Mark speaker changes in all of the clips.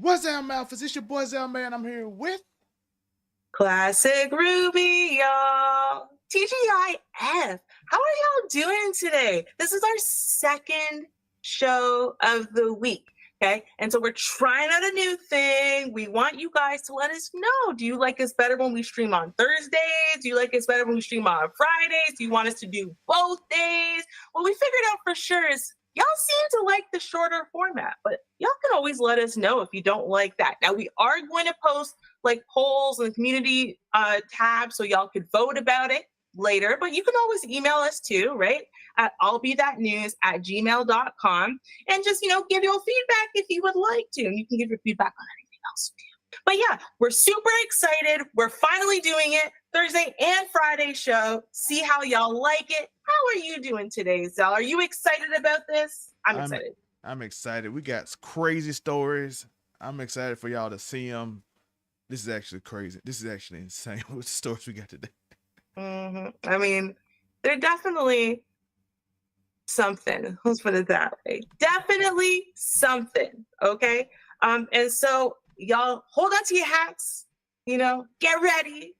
Speaker 1: What's up, Malphus? It's your boy Zelman. I'm here with
Speaker 2: Classic Ruby, y'all. TGIF. How are y'all doing today? This is our second show of the week. Okay. And so we're trying out a new thing. We want you guys to let us know. Do you like us better when we stream on Thursdays? Do you like us better when we stream on Fridays? Do you want us to do both days? What we figured out for sure is y'all seem to like the shorter format, but y'all can always let us know if you don't like that. Now, we are going to post like polls in the community tab so y'all could vote about it later, but you can always email us too, right? At allbethatnews@gmail.com and just, give your feedback if you would like to. And you can give your feedback on anything else too. But yeah, we're super excited. We're finally doing it. Thursday and Friday show. See how y'all like it. How are you doing today, Zell? Are you excited about this? I'm excited.
Speaker 1: I'm excited. We got crazy stories. I'm excited for y'all to see them. This is actually crazy. This is actually insane with the stories we got today.
Speaker 2: I mean, they're definitely something. Let's put it that way. Definitely something. Okay. And so y'all hold on to your hats, get ready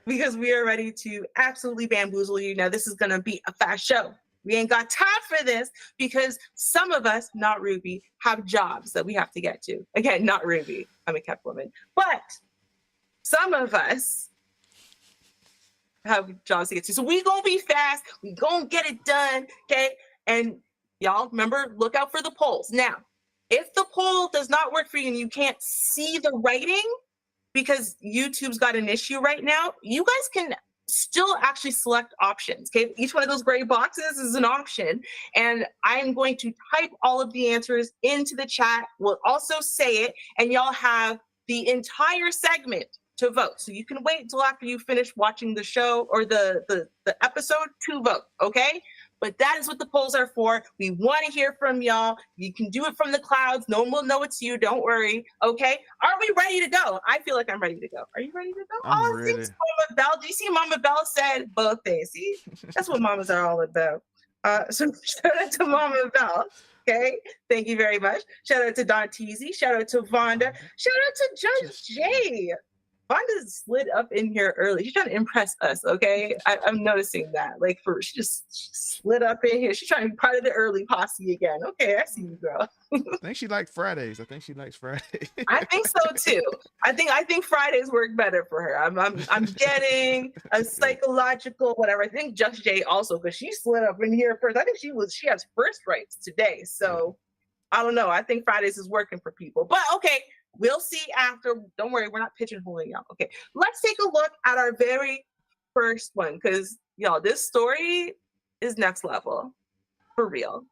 Speaker 2: because we are ready to absolutely bamboozle you. Now, this is going to be a fast show. We ain't got time for this because some of us, not Ruby, have jobs that we have to get to. Again, not Ruby. I'm a kept woman. But some of us have jobs to get to. So we gonna be fast. We gonna get it done, okay? And y'all remember, look out for the polls. Now, if the poll does not work for you and you can't see the writing because YouTube's got an issue right now, you guys can still actually select options, okay? Each one of those gray boxes is an option. And I'm going to type all of the answers into the chat. We'll also say it, and y'all have the entire segment to vote. So you can wait until after you finish watching the show or the episode to vote, okay? But that is what the polls are for. We want to hear from y'all. You can do it from the clouds. No one will know it's you. Don't worry, okay? Are we ready to go? I feel like I'm ready to go. Are you ready to go?
Speaker 1: I'm ready.
Speaker 2: Thanks, Mama Bell. Do you see Mama Bell said both things? See? That's what mamas are all about. So shout out to Mama Bell. Okay, thank you very much. Shout out to Don Teasy. Shout out to Vonda. Shout out to Judge Jay. Vonda slid up in here early. She's trying to impress us, okay? I'm noticing that. She just slid up in here. She's trying to be part of the early posse again. Okay, I see you, girl.
Speaker 1: I think she likes Fridays. I think she likes Fridays.
Speaker 2: I think so too. I think Fridays work better for her. I'm getting a psychological whatever. I think Just Jay also, because she slid up in here first. I think she has first rights today. So I don't know. I think Fridays is working for people. But okay. We'll see after. Don't worry, we're not pigeonholing y'all. Okay, let's take a look at our very first one because, y'all, this story is next level. For real.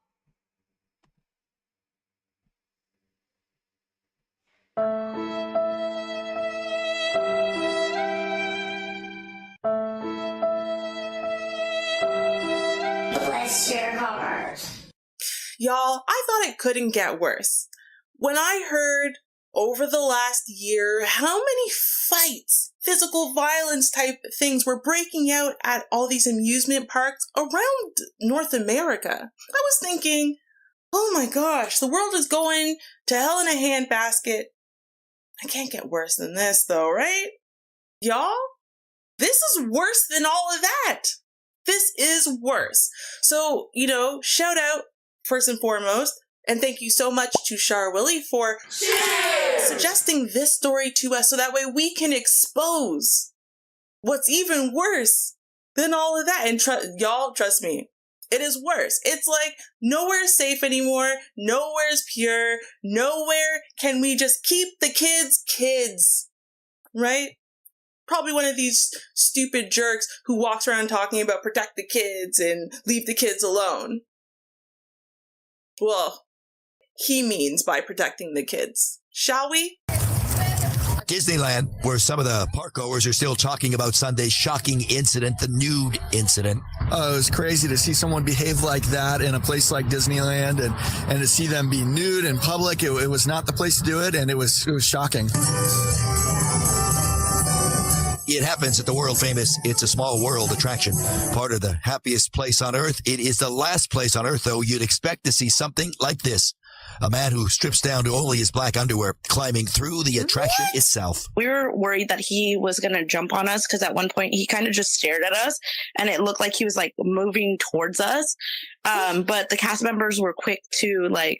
Speaker 3: Bless your heart.
Speaker 2: Y'all, I thought it couldn't get worse. When I heard over the last year, how many fights, physical violence type things were breaking out at all these amusement parks around North America. I was thinking, oh my gosh, the world is going to hell in a handbasket. I can't get worse than this though, right? Y'all, this is worse than all of that. This is worse. So, shout out first and foremost. And thank you so much to Char Willie for suggesting this story to us so that way we can expose what's even worse than all of that. And y'all, trust me, it is worse. It's like nowhere's safe anymore. Nowhere's pure. Nowhere can we just keep the kids, right? Probably one of these stupid jerks who walks around talking about protect the kids and leave the kids alone. Well, he means by protecting the kids. Shall we?
Speaker 4: Disneyland, where some of the parkgoers are still talking about Sunday's shocking incident, the nude incident.
Speaker 5: Oh, it was crazy to see someone behave like that in a place like Disneyland and to see them be nude in public. It was not the place to do it, and it was shocking.
Speaker 4: It happens at the world-famous It's a Small World attraction, part of the happiest place on Earth. It is the last place on Earth, though, you'd expect to see something like this. a man who strips down to only his black underwear, climbing through the attraction itself.
Speaker 6: We were worried that he was going to jump on us because at one point he kind of just stared at us and it looked like he was like moving towards us. But the cast members were quick to like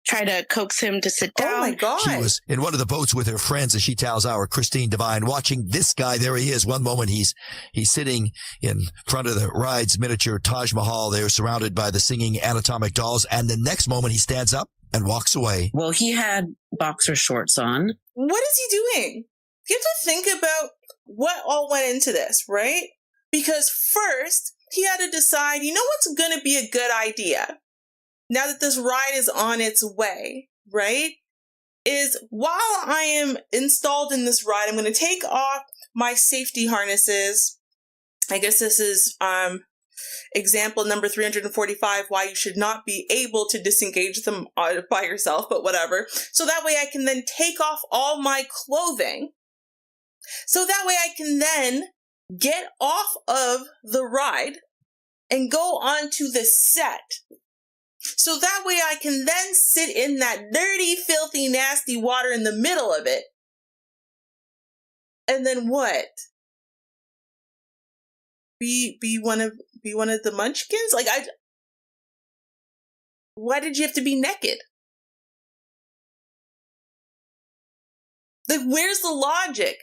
Speaker 6: try to coax him to sit down.
Speaker 2: Oh my God.
Speaker 4: She was in one of the boats with her friends, as she tells our Christine Devine, watching this guy. There he is. One moment he's sitting in front of the ride's miniature Taj Mahal. They're surrounded by the singing anatomic dolls. And the next moment he stands up and walks away.
Speaker 7: Well, he had boxer shorts on.
Speaker 2: What is he doing? You have to think about what all went into this, right? Because first, he had to decide, you know what's going to be a good idea? Now that this ride is on its way, right? Is while I am installed in this ride, I'm going to take off my safety harnesses. I guess this is example number 345, why you should not be able to disengage them by yourself, but whatever. So that way I can then take off all my clothing. So that way I can then get off of the ride and go onto the set. So that way I can then sit in that dirty, filthy, nasty water in the middle of it. And then what? Be one of the munchkins? Like why did you have to be naked? Like, where's the logic?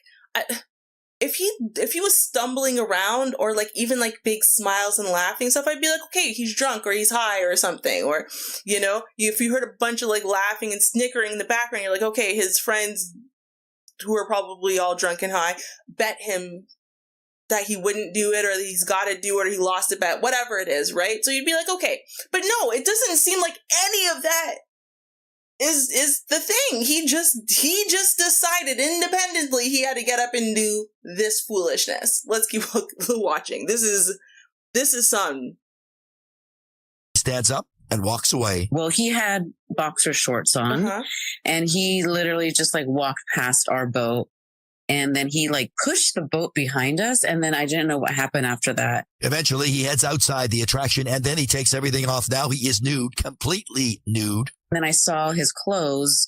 Speaker 2: If he was stumbling around or like even like big smiles and laughing stuff, I'd be like, okay, he's drunk or he's high or something. Or, you know, if you heard a bunch of like laughing and snickering in the background, you're like, okay, his friends who are probably all drunk and high bet him that he wouldn't do it or that he's got to do it or he lost a bet, whatever it is, right? So you'd be like, okay. But no, it doesn't seem like any of that is the thing. He just decided independently he had to get up and do this foolishness. Let's keep watching. This is some.
Speaker 4: Stands up and walks away.
Speaker 7: Well, he had boxer shorts on and he literally just like walked past our boat. And then he like pushed the boat behind us. And then I didn't know what happened after that.
Speaker 4: Eventually he heads outside the attraction and then he takes everything off. Now he is nude, completely nude.
Speaker 7: Then I saw his clothes,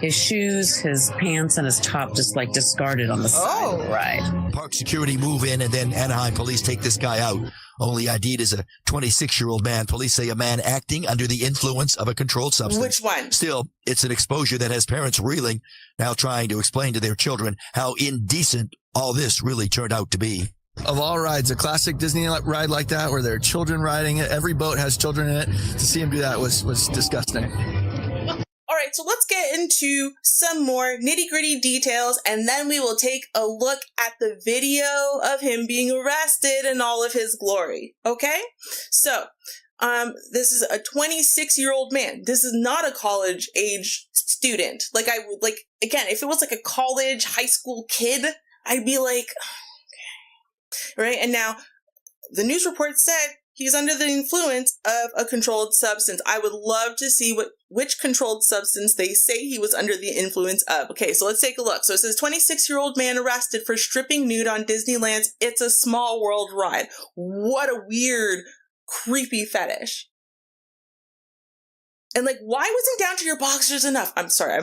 Speaker 7: his shoes, his pants, and his top just like discarded on the side of the ride.
Speaker 4: Park security move in and then Anaheim police take this guy out. Only ID'd as a 26-year-old man. Police say a man acting under the influence of a controlled substance.
Speaker 2: Which one?
Speaker 4: Still, it's an exposure that has parents reeling, now trying to explain to their children how indecent all this really turned out to be.
Speaker 5: Of all rides, a classic Disney ride like that where there are children riding it, every boat has children in it, to see him do that was disgusting.
Speaker 2: All right, so let's get into some more nitty-gritty details, and then we will take a look at the video of him being arrested in all of his glory, okay? So, this is a 26-year-old man. This is not a college-age student. Like, again, if it was like a college, high school kid, I'd be like, okay. Right? And now, the news report said he's under the influence of a controlled substance. I would love to see which controlled substance they say he was under the influence of. Okay, so let's take a look. So it says 26-year-old man arrested for stripping nude on Disneyland's It's a Small World ride. What a weird, creepy fetish. And like, why wasn't down to your boxers enough? I'm sorry.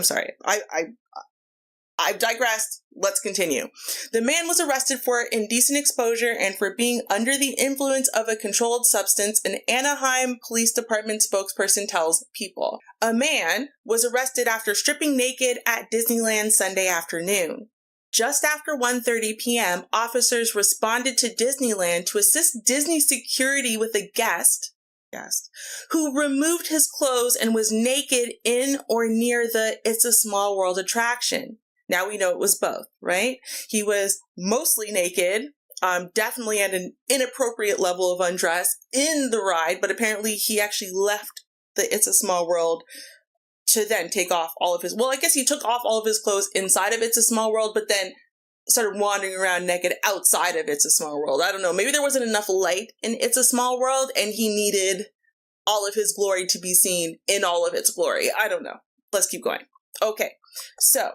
Speaker 2: I've digressed. Let's continue. The man was arrested for indecent exposure and for being under the influence of a controlled substance, an Anaheim Police Department spokesperson tells People. A man was arrested after stripping naked at Disneyland Sunday afternoon. Just after 1:30 p.m., officers responded to Disneyland to assist Disney security with a guest who removed his clothes and was naked in or near the It's a Small World attraction. Now we know it was both, right? He was mostly naked, definitely at an inappropriate level of undress in the ride, but apparently he actually left the It's a Small World to then take off all of his, well, I guess he took off all of his clothes inside of It's a Small World, but then started wandering around naked outside of It's a Small World. I don't know. Maybe there wasn't enough light in It's a Small World and he needed all of his glory to be seen in all of its glory. I don't know. Let's keep going. Okay. So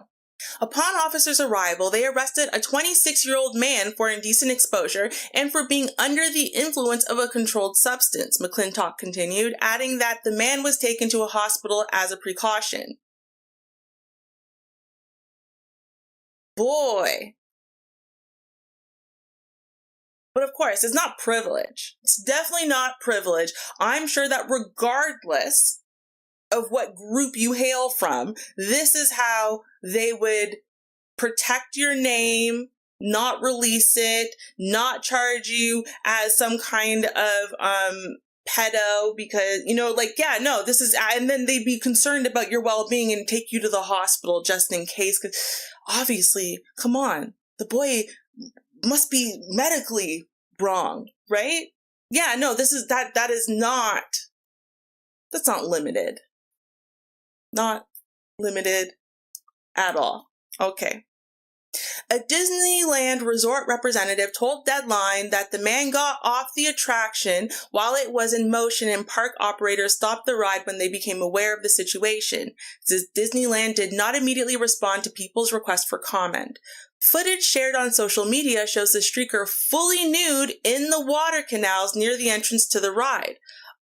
Speaker 2: Upon officers' arrival, they arrested a 26-year-old man for indecent exposure and for being under the influence of a controlled substance, McClintock continued, adding that the man was taken to a hospital as a precaution. Boy. But of course, it's not privilege. It's definitely not privilege. I'm sure that regardless of what group you hail from, this is how they would protect your name, not release it, not charge you as some kind of pedo because, this is, and then they'd be concerned about your well-being and take you to the hospital just in case. Because obviously, come on, the boy must be medically wrong, right? Yeah, no, that's not limited. Not limited at all. Okay. A Disneyland resort representative told Deadline that the man got off the attraction while it was in motion and park operators stopped the ride when they became aware of the situation. Disneyland did not immediately respond to people's request for comment. Footage shared on social media shows the streaker fully nude in the water canals near the entrance to the ride.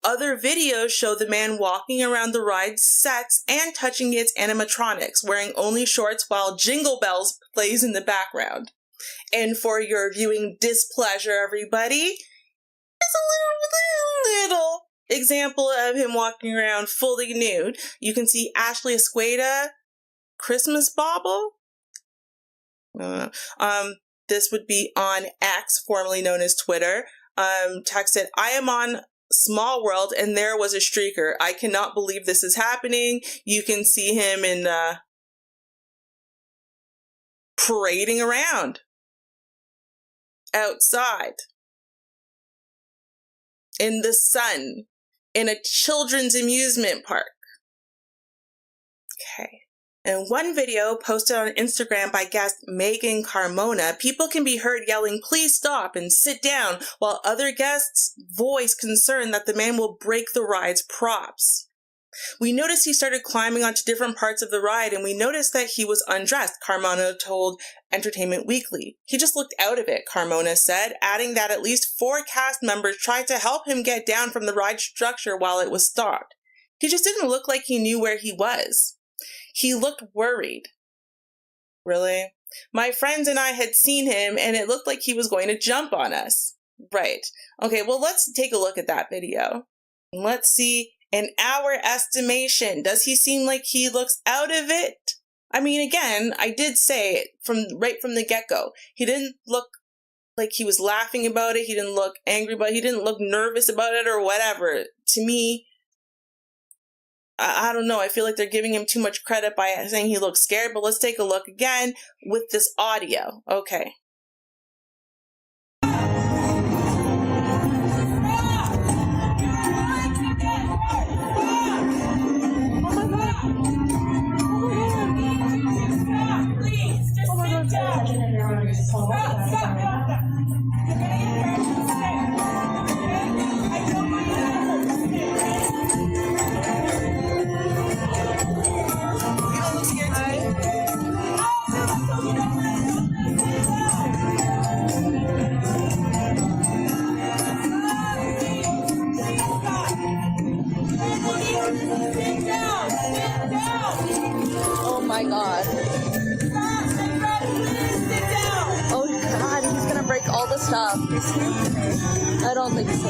Speaker 2: Other videos show the man walking around the ride's sets and touching its animatronics, wearing only shorts while Jingle Bells plays in the background. And for your viewing displeasure, everybody, there's a little example of him walking around fully nude. You can see Ashley Esqueda, Christmas bauble. This would be on X, formerly known as Twitter. Texted, I am on Small World and there was a streaker. I cannot believe this is happening. You can see him in parading around outside in the sun in a children's amusement park. Okay. In one video posted on Instagram by guest Megan Carmona, people can be heard yelling, please stop and sit down, while other guests voice concern that the man will break the ride's props. We noticed he started climbing onto different parts of the ride, and we noticed that he was undressed, Carmona told Entertainment Weekly. He just looked out of it, Carmona said, adding that at least 4 cast members tried to help him get down from the ride structure while it was stopped. He just didn't look like he knew where he was. He looked worried. Really? My friends and I had seen him, and it looked like he was going to jump on us. Right. Okay, well, let's take a look at that video. Let's see, in our estimation, does he seem like he looks out of it? I mean, again, I did say right from the get-go, he didn't look like he was laughing about it. He didn't look angry about it. He didn't look nervous about it or whatever. To me, I don't know. I feel like they're giving him too much credit by saying he looks scared, but let's take a look again with this audio. Okay.
Speaker 8: Oh my god. Oh god, he's gonna break all the stuff. I don't think so.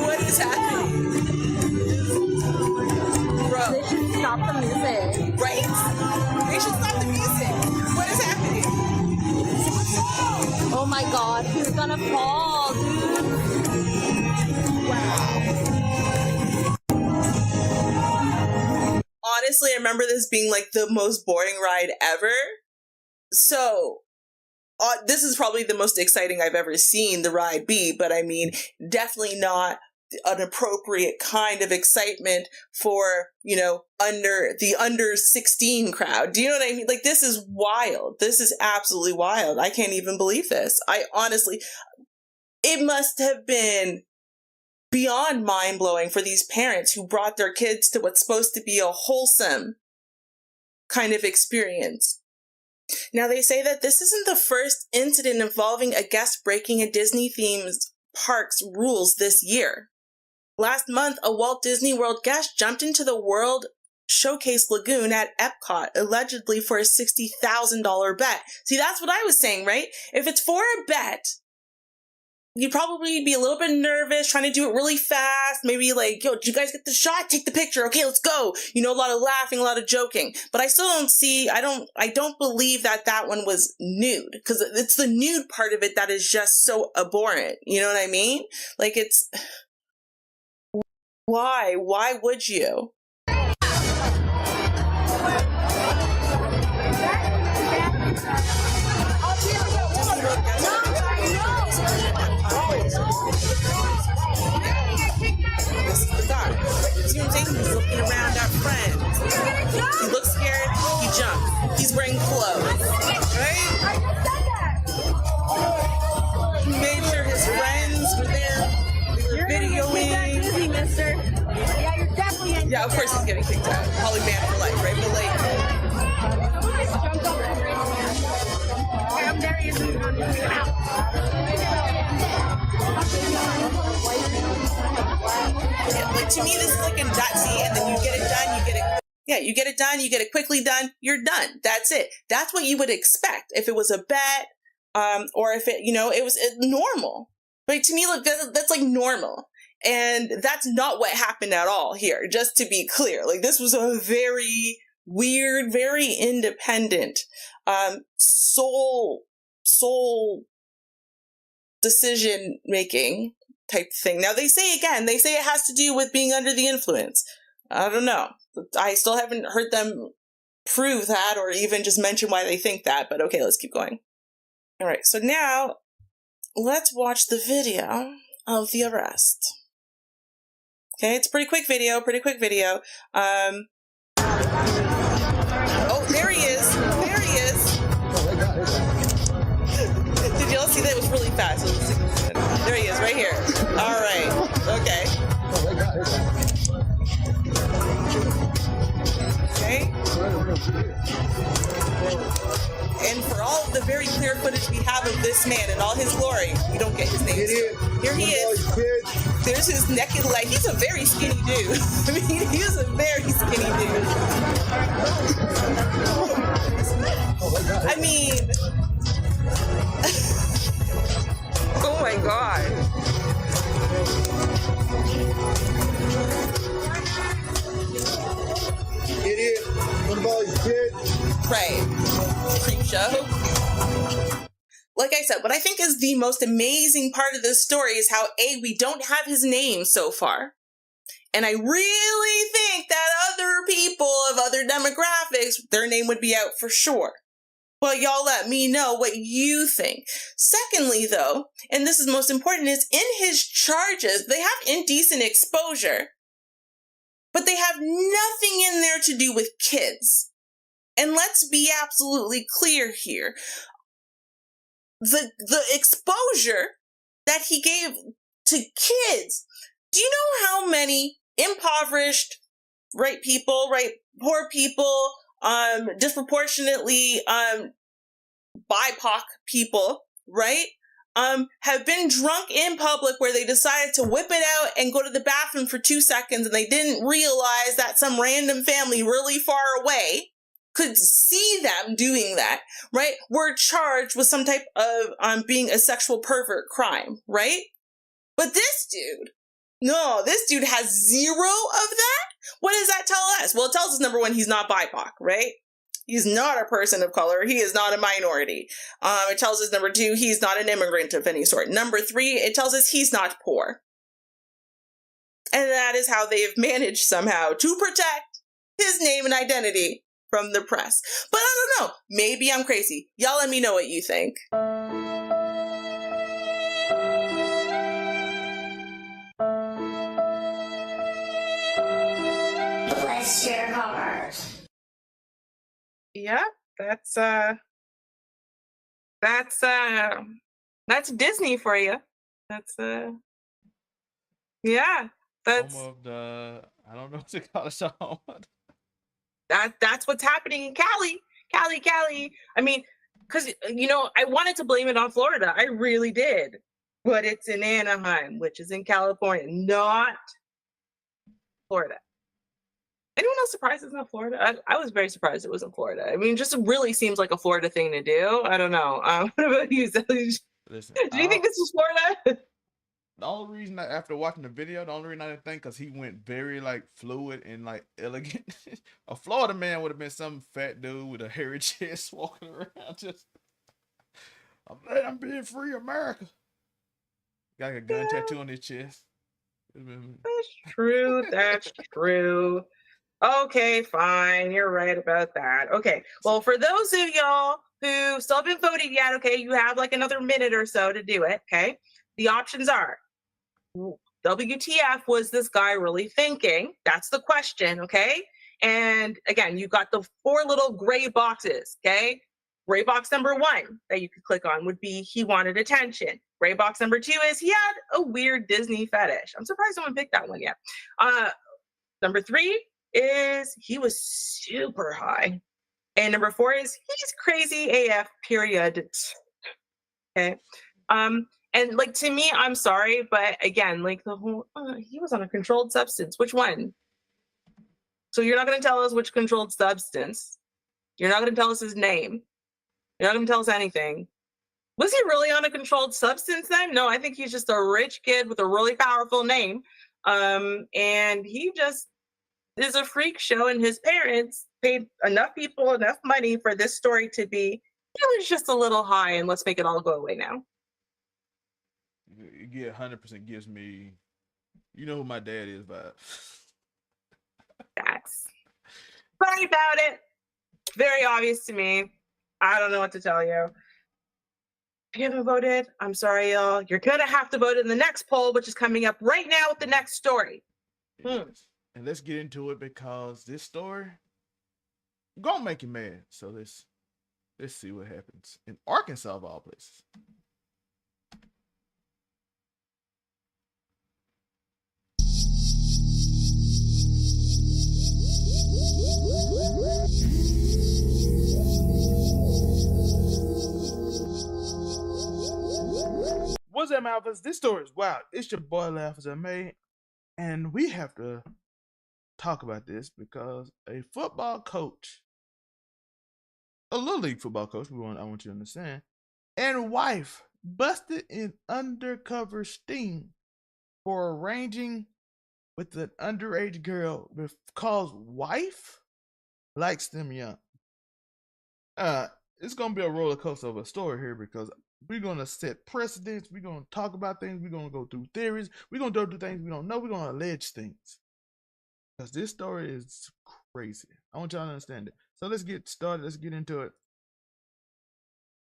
Speaker 2: What is happening? Bro.
Speaker 8: They should stop the music.
Speaker 2: Right? They should stop the music. What is happening?
Speaker 8: Oh my god, he's gonna fall, dude. Wow.
Speaker 2: Honestly, I remember this being like the most boring ride ever. So, this is probably the most exciting I've ever seen the ride be, but I mean, definitely not an appropriate kind of excitement for, you know, under 16 crowd. Do you know what I mean? Like, this is wild. This is absolutely wild. I can't even believe this. I honestly, it must have been beyond mind-blowing for these parents who brought their kids to what's supposed to be a wholesome kind of experience. Now, they say that this isn't the first incident involving a guest breaking a Disney-themed park's rules this year. Last month, a Walt Disney World guest jumped into the World Showcase Lagoon at Epcot, allegedly for a $60,000 bet. See, that's what I was saying, right? If it's for a bet, you'd probably be a little bit nervous, trying to do it really fast. Maybe like, yo, did you guys get the shot? Take the picture. Okay, let's go. You know, a lot of laughing, a lot of joking. But I still don't see, I don't believe that one was nude. Because it's the nude part of it that is just so abhorrent. You know what I mean? Like, it's, why? Why would you? This is the guy. You know what I'm saying? He's looking around at friends. He looks scared. He jumps. He's wearing clothes. Right? He made sure his friends were there. They were videoing.
Speaker 8: Busy, mister. Yeah, you're definitely in.
Speaker 2: Yeah, of course he's getting kicked out. Probably banned for life, right? But like,
Speaker 8: There he is.
Speaker 2: like, to me, this is like a Dutzy, and then you get it done, you get it done, you get it quickly done, you're done. That's it. That's what you would expect if it was a bet, or if it, you know, it was normal. But to me, look, that's like normal. And that's not what happened at all here, just to be clear. Like, this was a very weird, very independent, soul decision-making type thing. Now, they say it has to do with being under the influence. I don't know. I still haven't heard them prove that or even just mention why they think that, but okay, let's keep going. All right, so now let's watch the video of the arrest. Okay, it's a pretty quick video. Oh, there he is. Did y'all see that? It was really fast. There he is, right here. All right. Okay. Okay. And for all of the very clear footage we have of this man in all his glory, we don't get his name. Here he is. There's his naked leg. He's a very skinny dude. I mean, he is a very skinny dude. I mean, oh my God.
Speaker 9: Idiot. What about his kid?
Speaker 2: Right. Creep show. Like I said, what I think is the most amazing part of this story is how, A, we don't have his name so far. And I really think that other people of other demographics, their name would be out for sure. But y'all let me know what you think. Secondly, though, and this is most important, is in his charges, they have indecent exposure. But they have nothing in there to do with kids. And let's be absolutely clear here. The exposure that he gave to kids, do you know how many impoverished, right, people, right, poor people, disproportionately, BIPOC people, right, have been drunk in public where they decided to whip it out and go to the bathroom for 2 seconds and they didn't realize that some random family really far away could see them doing that, right? Were charged with some type of being a sexual pervert crime, right? But this dude has zero of that? What does that tell us? Well, it tells us, number one, he's not BIPOC, right? He's not a person of color. He is not a minority. It tells us, number two, he's not an immigrant of any sort. Number three, it tells us he's not poor. And that is how they have managed somehow to protect his name and identity from the press. But I don't know. Maybe I'm crazy. Y'all let me know what you think. Yeah, that's Disney for you. That's yeah,
Speaker 1: Home
Speaker 2: that's
Speaker 1: of the, I don't know what to call it. Home.
Speaker 2: that's what's happening in Cali. I mean, because I wanted to blame it on Florida. I really did, but it's in Anaheim, which is in California, not Florida. Anyone else surprised it's not Florida? I was very surprised it wasn't Florida. I mean, just really seems like a Florida thing to do. I don't know. What about you, Sally?
Speaker 1: Listen,
Speaker 2: Do you think this is Florida?
Speaker 1: the only reason after watching the video, the only reason I didn't think because he went very like fluid and like elegant. A Florida man would have been some fat dude with a hairy chest walking around just. I'm being free, America. Got a gun tattoo on his chest.
Speaker 2: That's true. That's true. Okay, fine. You're right about that. Okay. Well, for those of y'all who still haven't voted yet, okay, you have like another minute or so to do it. Okay. The options are WTF was this guy really thinking? That's the question. Okay. And again, you got the 4 little gray boxes. Okay. Gray box number 1 that you could click on would be he wanted attention. Gray box number 2 is he had a weird Disney fetish. I'm surprised no one picked that one yet. Number 3 is he was super high. And number 4 is he's crazy AF, period. Okay. And like to me, I'm sorry, but again, like the whole he was on a controlled substance. Which one? So you're not gonna tell us which controlled substance. You're not gonna tell us his name. You're not gonna tell us anything. Was he really on a controlled substance then? No, I think he's just a rich kid with a really powerful name. And he just is a freak show, and his parents paid enough people enough money for this story to be, he was just a little high, and let's make it all go away now.
Speaker 1: It 100% gives me, you know who my dad is vibe.
Speaker 2: That's sorry about it. Very obvious to me. I don't know what to tell you. If you haven't voted, I'm sorry, y'all. You're gonna have to vote in the next poll, which is coming up right now with the next story.
Speaker 1: Yes. And let's get into it because this story gonna make you mad. So let's see what happens in Arkansas of all places. What's up, Malphas? This story is wild. It's your boy Laterz Tingz, and we have to talk about this because a football coach, a Lil League football coach, I want you to understand, and wife busted in undercover sting for arranging with an underage girl because wife likes them young. It's gonna be a roller coaster of a story here because we're gonna set precedents. We're gonna talk about things. We're gonna go through theories. We're gonna go through things we don't know. We're gonna allege things because this story is crazy. I want y'all to understand it. So let's get started. Let's get into it.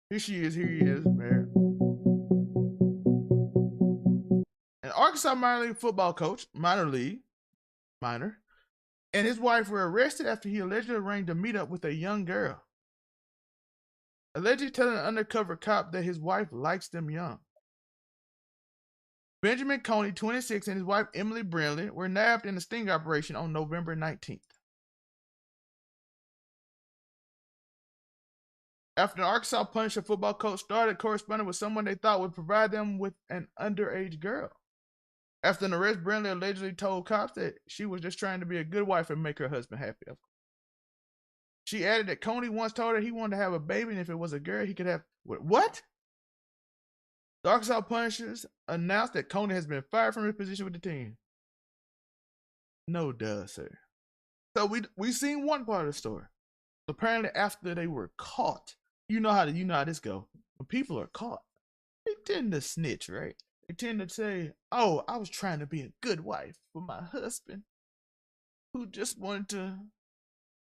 Speaker 1: Here she is. Here he is, married. An Arkansas minor league football coach, minor, and his wife were arrested after he allegedly arranged a meetup with a young girl. Allegedly telling an undercover cop that his wife likes them young. Benjamin Coney, 26, and his wife Emily Brindley were nabbed in a sting operation on November 19th. After an Arkansas Punisher football coach started corresponding with someone they thought would provide them with an underage girl. After an arrest, Brindley allegedly told cops that she was just trying to be a good wife and make her husband happy. She added that Coney once told her he wanted to have a baby, and if it was a girl, he could have... What? The Arkansas Punishers announced that Coney has been fired from his position with the team. No duh, sir. So we seen one part of the story. Apparently, after they were caught, you know how this go. When people are caught, they tend to snitch, right? They tend to say, "Oh, I was trying to be a good wife for my husband, who just wanted to."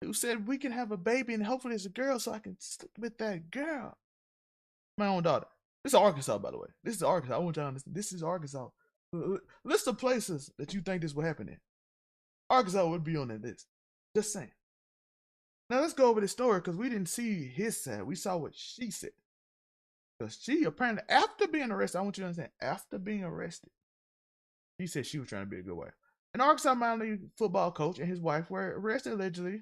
Speaker 1: Who said we can have a baby and hopefully it's a girl so I can sleep with that girl. My own daughter. This is Arkansas, by the way. This is Arkansas. I want y'all to understand. This is Arkansas. List of places that you think this would happen in. Arkansas would be on that list. Just saying. Now let's go over the story because we didn't see his side. We saw what she said. Because she apparently, after being arrested, I want you to understand, after being arrested, she said she was trying to be a good wife. An Arkansas minor league football coach and his wife were arrested allegedly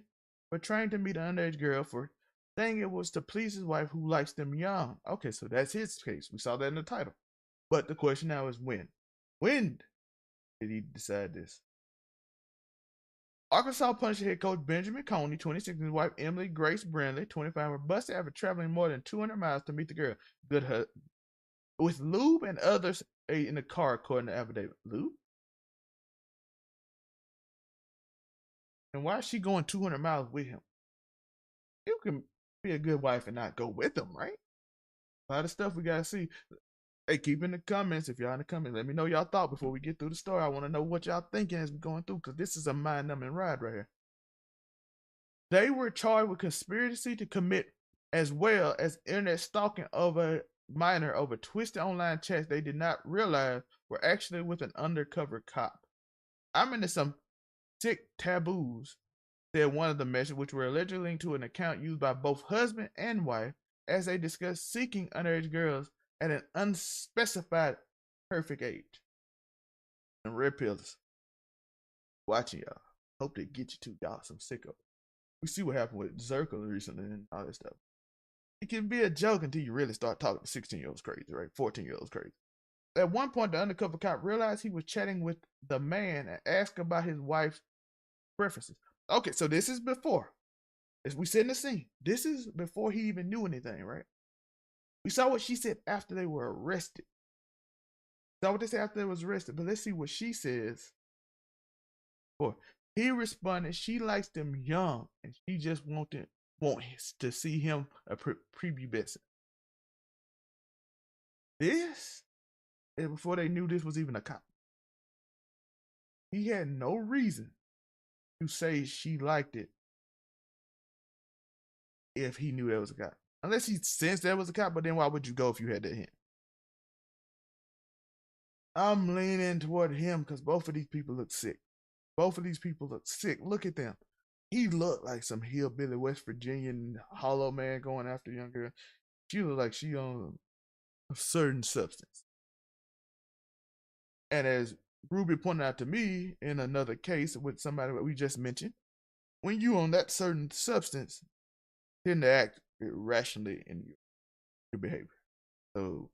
Speaker 1: for trying to meet an underage girl for saying it was to please his wife who likes them young. Okay, so that's his case. We saw that in the title. But the question now is when? When did he decide this? Arkansas Punisher head coach Benjamin Coney, 26, and his wife Emily Grace Brindley, 25, were busted after traveling more than 200 miles to meet the girl. With lube and others in the car, according to affidavit. Lube? And why is she going 200 miles with him? You can be a good wife and not go with him, right? A lot of stuff we gotta see. Hey, keep in the comments. If y'all in the comments, let me know y'all thought before we get through the story. I want to know what y'all thinking as we're going through, because this is a mind-numbing ride right here. They were charged with conspiracy to commit, as well as internet stalking of a minor over twisted online chats they did not realize were actually with an undercover cop. I'm into some sick taboos, said one of the messages, which were allegedly linked to an account used by both husband and wife as they discussed seeking underage girls at an unspecified perfect age. And red pills watching y'all. Hope they get you to y'all some sicko. We see what happened with Zirkle recently and all that stuff. It can be a joke until you really start talking to 16-year-olds crazy, right? 14-year-olds crazy. At one point, the undercover cop realized he was chatting with the man and asked about his wife's preferences. Okay, so this is before. As we said in the scene, this is before he even knew anything, right? We saw what she said after they were arrested. Saw what they said after they was arrested, but let's see what she says. Boy, he responded, she likes them young, and she just want to see him a prepubescent. This, and before they knew this was even a cop. He had no reason to say she liked it if he knew that was a cop. Unless he sensed that was a cop, but then why would you go if you had that hint? I'm leaning toward him because both of these people look sick. Both of these people look sick. Look at them. He looked like some hillbilly West Virginian hollow man going after a young girl. She looked like she on a certain substance. And as Ruby pointed out to me in another case with somebody that we just mentioned, when you on that certain substance, tend to act irrationally in your behavior. So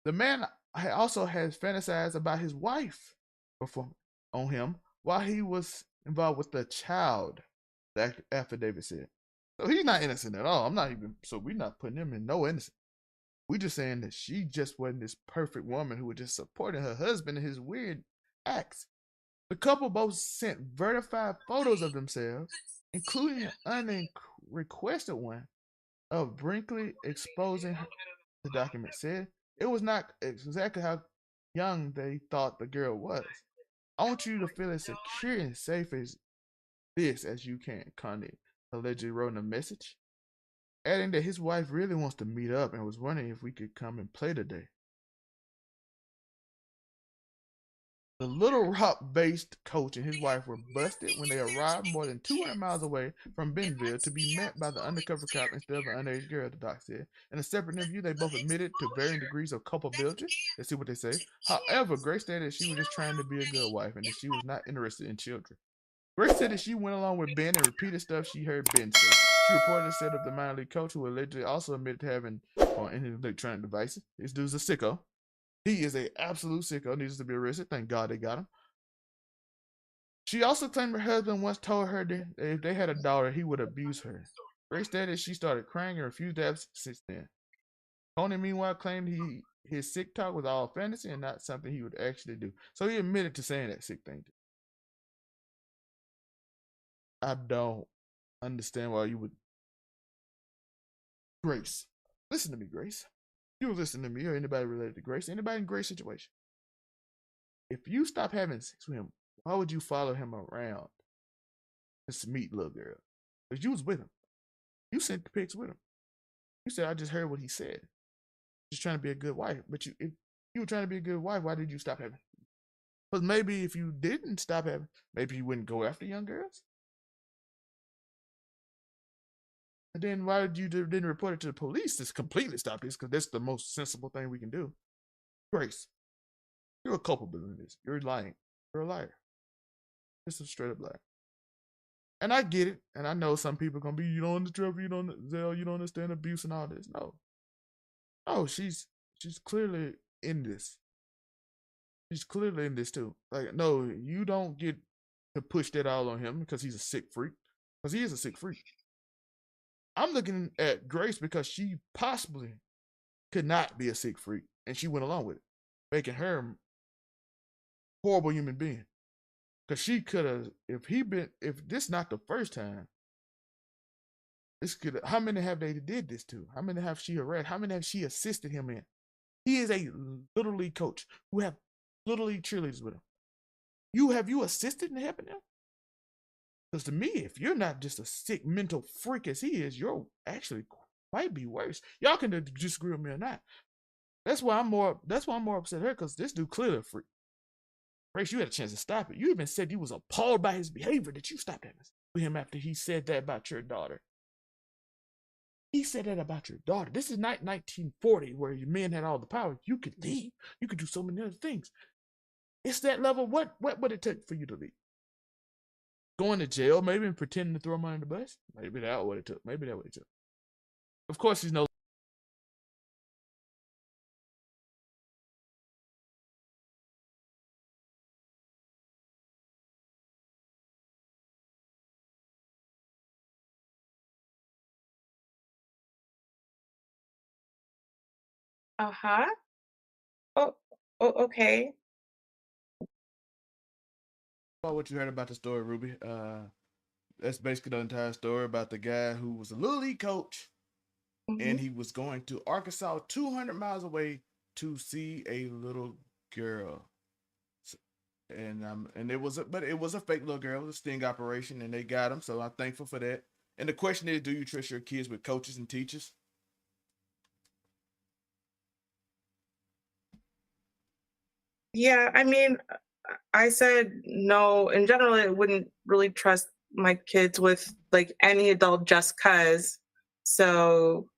Speaker 1: the man also has fantasized about his wife performing on him while he was involved with the child, that affidavit said. So he's not innocent at all. We're not putting him in no innocent. We just saying that she just wasn't this perfect woman who was just supporting her husband in his weird acts. The couple both sent verified photos of themselves, including an unrequested one of Brinkley exposing her. The document said it was not exactly how young they thought the girl was. I want you to feel as secure and safe as this as you can, Connie allegedly wrote in a message, adding that his wife really wants to meet up and was wondering if we could come and play today. The Little Rock-based coach and his wife were busted when they arrived more than 200 miles away from Bentonville to be met by the undercover cop instead of an underage girl, the doc said. In a separate interview, they both admitted to varying degrees of culpability. Let's see what they say. However, Grace stated that she was just trying to be a good wife and that she was not interested in children. Grace said that she went along with Ben and repeated stuff she heard Ben say. She reportedly said of the minor league coach, who allegedly also admitted to having on any electronic devices, this dude's a sicko. He is an absolute sicko, needs to be arrested. Thank God they got him. She also claimed her husband once told her that if they had a daughter, he would abuse her. Grace stated she started crying and refused to have since then. Tony, meanwhile, claimed his sick talk was all fantasy and not something he would actually do. So he admitted to saying that sick thing. I don't understand why you would. Grace, listen to me, Grace. You listen to me or anybody related to Grace, anybody in Grace's situation. If you stop having sex with him, why would you follow him around to meet little girl? Because you was with him. You sent the pics with him. You said, I just heard what he said. Just trying to be a good wife. But if you were trying to be a good wife, why did you stop having? Because maybe if you didn't stop having, maybe you wouldn't go after young girls. And then why did you didn't report it to the police to completely stop this? Because that's the most sensible thing we can do. Grace, you're a culpable in this. You're lying. You're a liar. This is straight up lie. And I get it. And I know some people are gonna be, you don't understand, you don't understand abuse and all this. No. No, she's clearly in this. She's clearly in this too. Like, no, you don't get to push that all on him because he's a sick freak. Because he is a sick freak. I'm looking at Grace because she possibly could not be a sick freak, and she went along with it, making her a horrible human being. Because she could have, if this not the first time, this could. How many have they did this to? How many have she arrested? How many have she assisted him in? He is a Little League coach who have Little League cheerleaders with him. Have you assisted in helping him? Because to me, if you're not just a sick mental freak as he is, you're actually might be worse. Y'all can disagree with me or not. That's why I'm more upset at her, because this dude clearly a freak. Grace, you had a chance to stop it. You even said you was appalled by his behavior, that you stopped with him after he said that about your daughter. He said that about your daughter. This is not 1940 where your men had all the power. You could leave. You could do so many other things. It's that level. What would it take for you to leave? Going to jail, maybe, and pretending to throw him under the bus? Maybe that what it took. Maybe that what it took. Of course, he's no.
Speaker 2: Uh-huh. Oh, okay.
Speaker 1: About what you heard about the story, Ruby. That's basically the entire story about the guy who was a Little League coach, and he was going to Arkansas, 200 miles away, to see a little girl. And it was a fake little girl. It was a sting operation, and they got him. So I'm thankful for that. And the question is, do you trust your kids with coaches and teachers?
Speaker 2: Yeah, I mean, I said no. In general, I wouldn't really trust my kids with like any adult just cause. So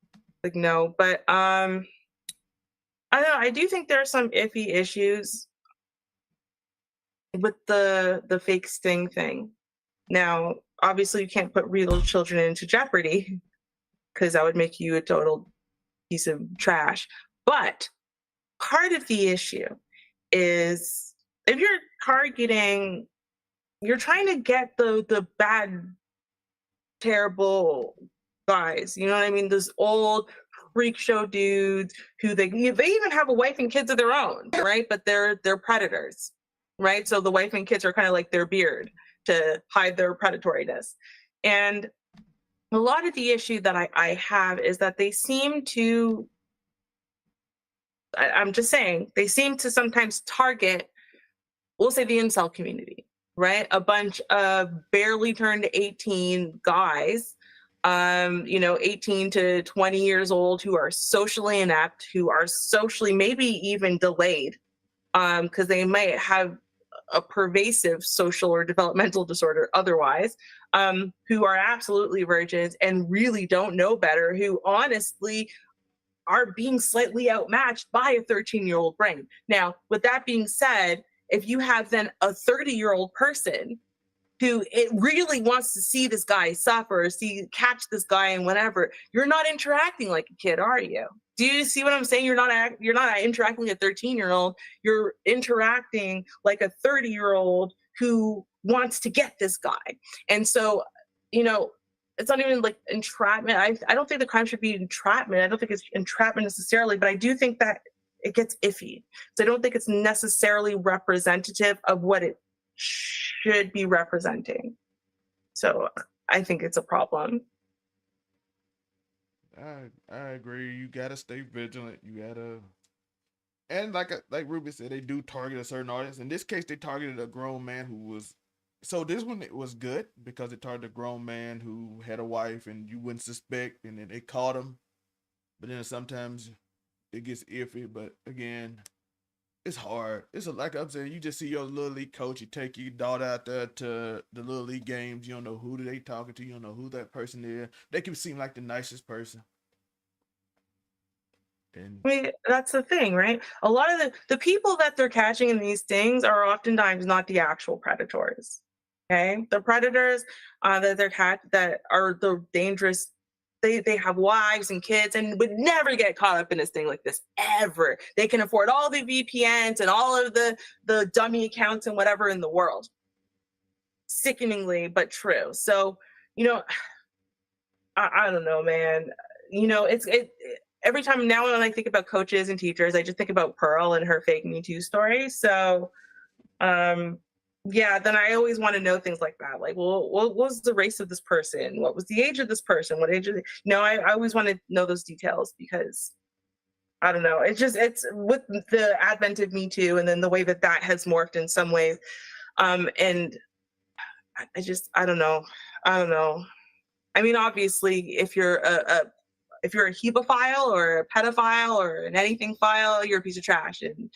Speaker 2: like no. But I don't know, I do think there are some iffy issues with the fake sting thing. Now, obviously you can't put real children into jeopardy because that would make you a total piece of trash. But part of the issue is if you're targeting, you're trying to get the bad, terrible guys, you know what I mean? Those old freak show dudes who they even have a wife and kids of their own, right? But they're predators, right? So the wife and kids are kind of like their beard to hide their predatoriness. And a lot of the issue that I have is that they seem to, I'm just saying, they seem to sometimes target, we'll say the incel community, right? A bunch of barely turned 18 guys, 18 to 20 years old, who are socially inept, who are socially maybe even delayed, because they might have a pervasive social or developmental disorder otherwise, who are absolutely virgins and really don't know better, who honestly are being slightly outmatched by a 13-year-old brain. Now, with that being said, if you have then a 30-year-old person who it really wants to see this guy suffer, catch this guy and whatever, you're not interacting like a kid, are you? Do you see what I'm saying? You're not interacting like a 13-year-old. You're interacting like a 30-year-old who wants to get this guy. And so, it's not even like entrapment. I don't think the crime should be entrapment. I don't think it's entrapment necessarily, but I do think that it gets iffy. So I don't think it's necessarily representative of what it should be representing. So I think it's a problem.
Speaker 1: I agree. You gotta stay vigilant. You gotta, and like Ruby said, they do target a certain audience. In this case, they targeted a grown man who was. So this one, it was good because it targeted a grown man who had a wife, and you wouldn't suspect, and then they caught him. But then sometimes it gets iffy. But again, it's hard. Like I'm saying, you just see your little league coach, you take your daughter out there to the little league games. You don't know who they talking to. You don't know who that person is. They can seem like the nicest person. And
Speaker 2: I mean, that's the thing, right? A lot of the people that they're catching in these things are oftentimes not the actual predators. Okay, the predators that that are the dangerous. They have wives and kids and would never get caught up in this thing like this ever. They can afford all the VPNs and all of the dummy accounts and whatever in the world. Sickeningly, but true. So, I don't know, man. Every time now when I think about coaches and teachers, I just think about Pearl and her fake Me Too story. So, yeah, then I always want to know things like that. Like, well, what was the race of this person? What was the age of this person? What age? I always want to know those details because I don't know. It's with the advent of Me Too and then the way that has morphed in some ways. And I don't know. I mean, obviously, if you're a hebephile or a pedophile or an anything file, you're a piece of trash. And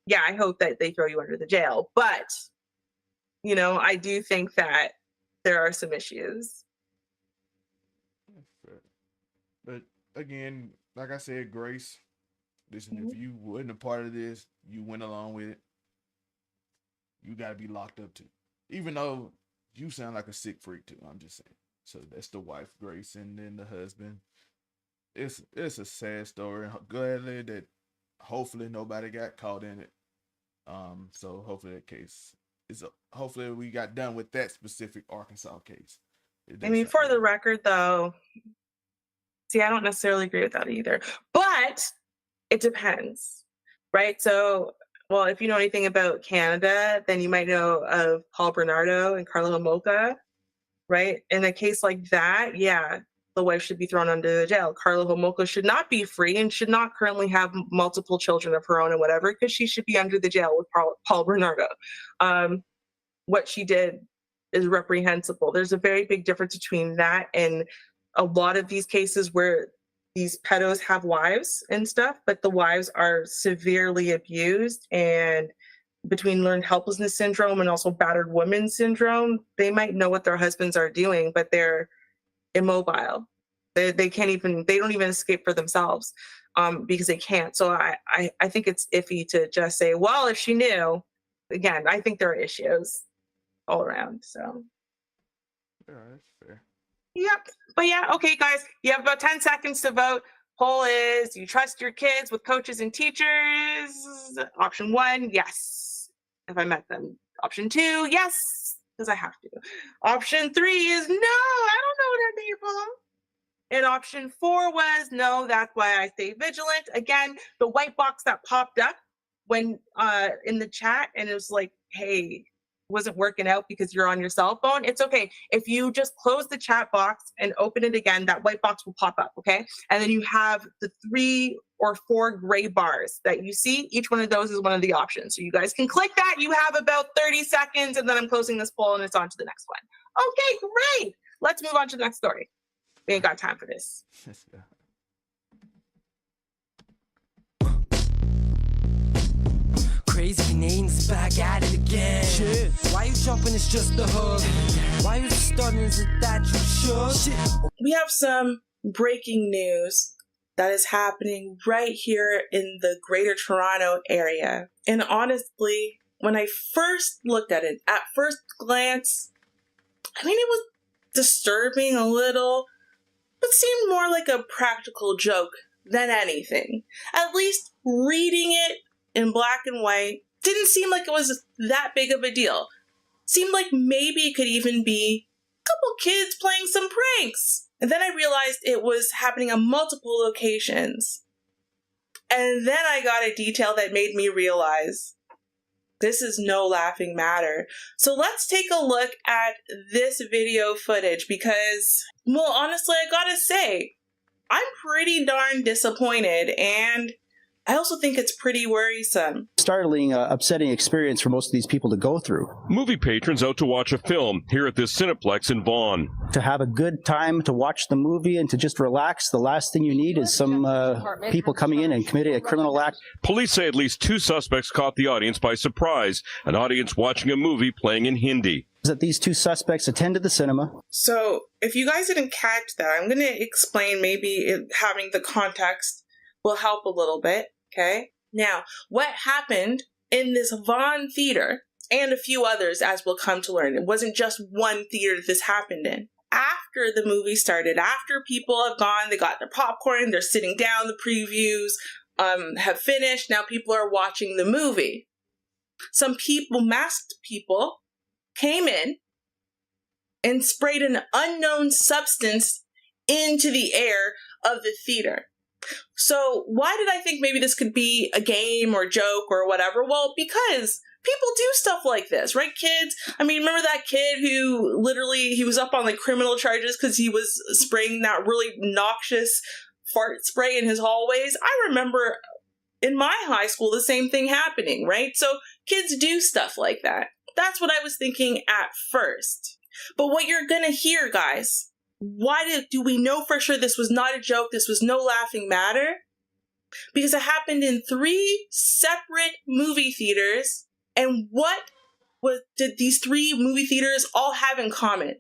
Speaker 2: yeah, I hope that they throw you under the jail. But I do think that there are some issues.
Speaker 1: But again, like I said, Grace, listen, if you wasn't a part of this, you went along with it, you got to be locked up too. Even though you sound like a sick freak too, I'm just saying. So that's the wife, Grace, and then the husband. It's a sad story. Gladly that hopefully nobody got caught in it. So hopefully that case hopefully we got done with that specific Arkansas case.
Speaker 2: I mean, for the record, though, see, I don't necessarily agree with that either. But it depends, right? So, well, if you know anything about Canada, then you might know of Paul Bernardo and Carla Homolka, right? In a case like that, yeah, the wife should be thrown under the jail. Carla Homolka should not be free and should not currently have multiple children of her own and whatever, because she should be under the jail with Paul Bernardo. What she did is reprehensible. There's a very big difference between that and a lot of these cases where these pedos have wives and stuff, but the wives are severely abused, and between learned helplessness syndrome and also battered woman syndrome, they might know what their husbands are doing, but they're immobile. They don't even escape for themselves because they can't. So I think it's iffy to just say, well, if she knew. Again, I think there are issues all around. So
Speaker 1: yeah, that's fair.
Speaker 2: Yep. But yeah, okay, guys, you have about 10 seconds to vote. Poll is, do you trust your kids with coaches and teachers? Option 1, yes, if I met them. Option 2, yes, because I have to. Option 3 is no, I don't know their people. And option 4 was no, that's why I stay vigilant. Again, the white box that popped up when in the chat, and it was like, hey, wasn't working out because you're on your cell phone. It's okay. If you just close the chat box and open it again, that white box will pop up, okay? And then you have the 3 or 4 gray bars that you see. Each one of those is one of the options. So you guys can click that. You have about 30 seconds, and then I'm closing this poll, and it's on to the next one. Okay, great. Let's move on to the next story. We ain't got time for this.
Speaker 10: Crazy names back at it again. Shit. Why you jumping? It's just the hook. Why you starting? Is it that you should? Shit.
Speaker 2: We have some breaking news that is happening right here in the Greater Toronto area. And honestly, when I first looked at it, at first glance, I mean, it was disturbing a little, but seemed more like a practical joke than anything. At least reading it in black and white didn't seem like it was that big of a deal. Seemed like maybe it could even be a couple kids playing some pranks. And then I realized it was happening on multiple locations. And then I got a detail that made me realize this is no laughing matter. So let's take a look at this video footage because, well, honestly, I gotta say, I'm pretty darn disappointed, and I also think it's pretty worrisome.
Speaker 11: Startling, upsetting experience for most of these people to go through.
Speaker 12: Movie patrons out to watch a film here at this Cineplex in Vaughan.
Speaker 11: To have a good time to watch the movie and to just relax, the last thing you need is some people coming in and committing a criminal act.
Speaker 12: Police say at least 2 suspects caught the audience by surprise, an audience watching a movie playing in Hindi.
Speaker 11: That these 2 suspects attended the cinema.
Speaker 2: So if you guys didn't catch that, I'm going to explain. Maybe having the context will help a little bit. Okay. Now, what happened in this Vaughan theater and a few others, as we'll come to learn, it wasn't just one theater that this happened in. After the movie started, after people have gone, they got their popcorn, they're sitting down, the previews have finished. Now people are watching the movie. Some people, masked people, came in and sprayed an unknown substance into the air of the theater. So why did I think maybe this could be a game or joke or whatever? Well, because people do stuff like this, right, kids? I mean, remember that kid who literally, he was up on like criminal charges because he was spraying that really noxious fart spray in his hallways? I remember in my high school the same thing happening, right? So kids do stuff like that. That's what I was thinking at first. But what you're gonna hear, guys, why do we know for sure this was not a joke? This was no laughing matter? Because it happened in 3 separate movie theaters. And what did these 3 movie theaters all have in common?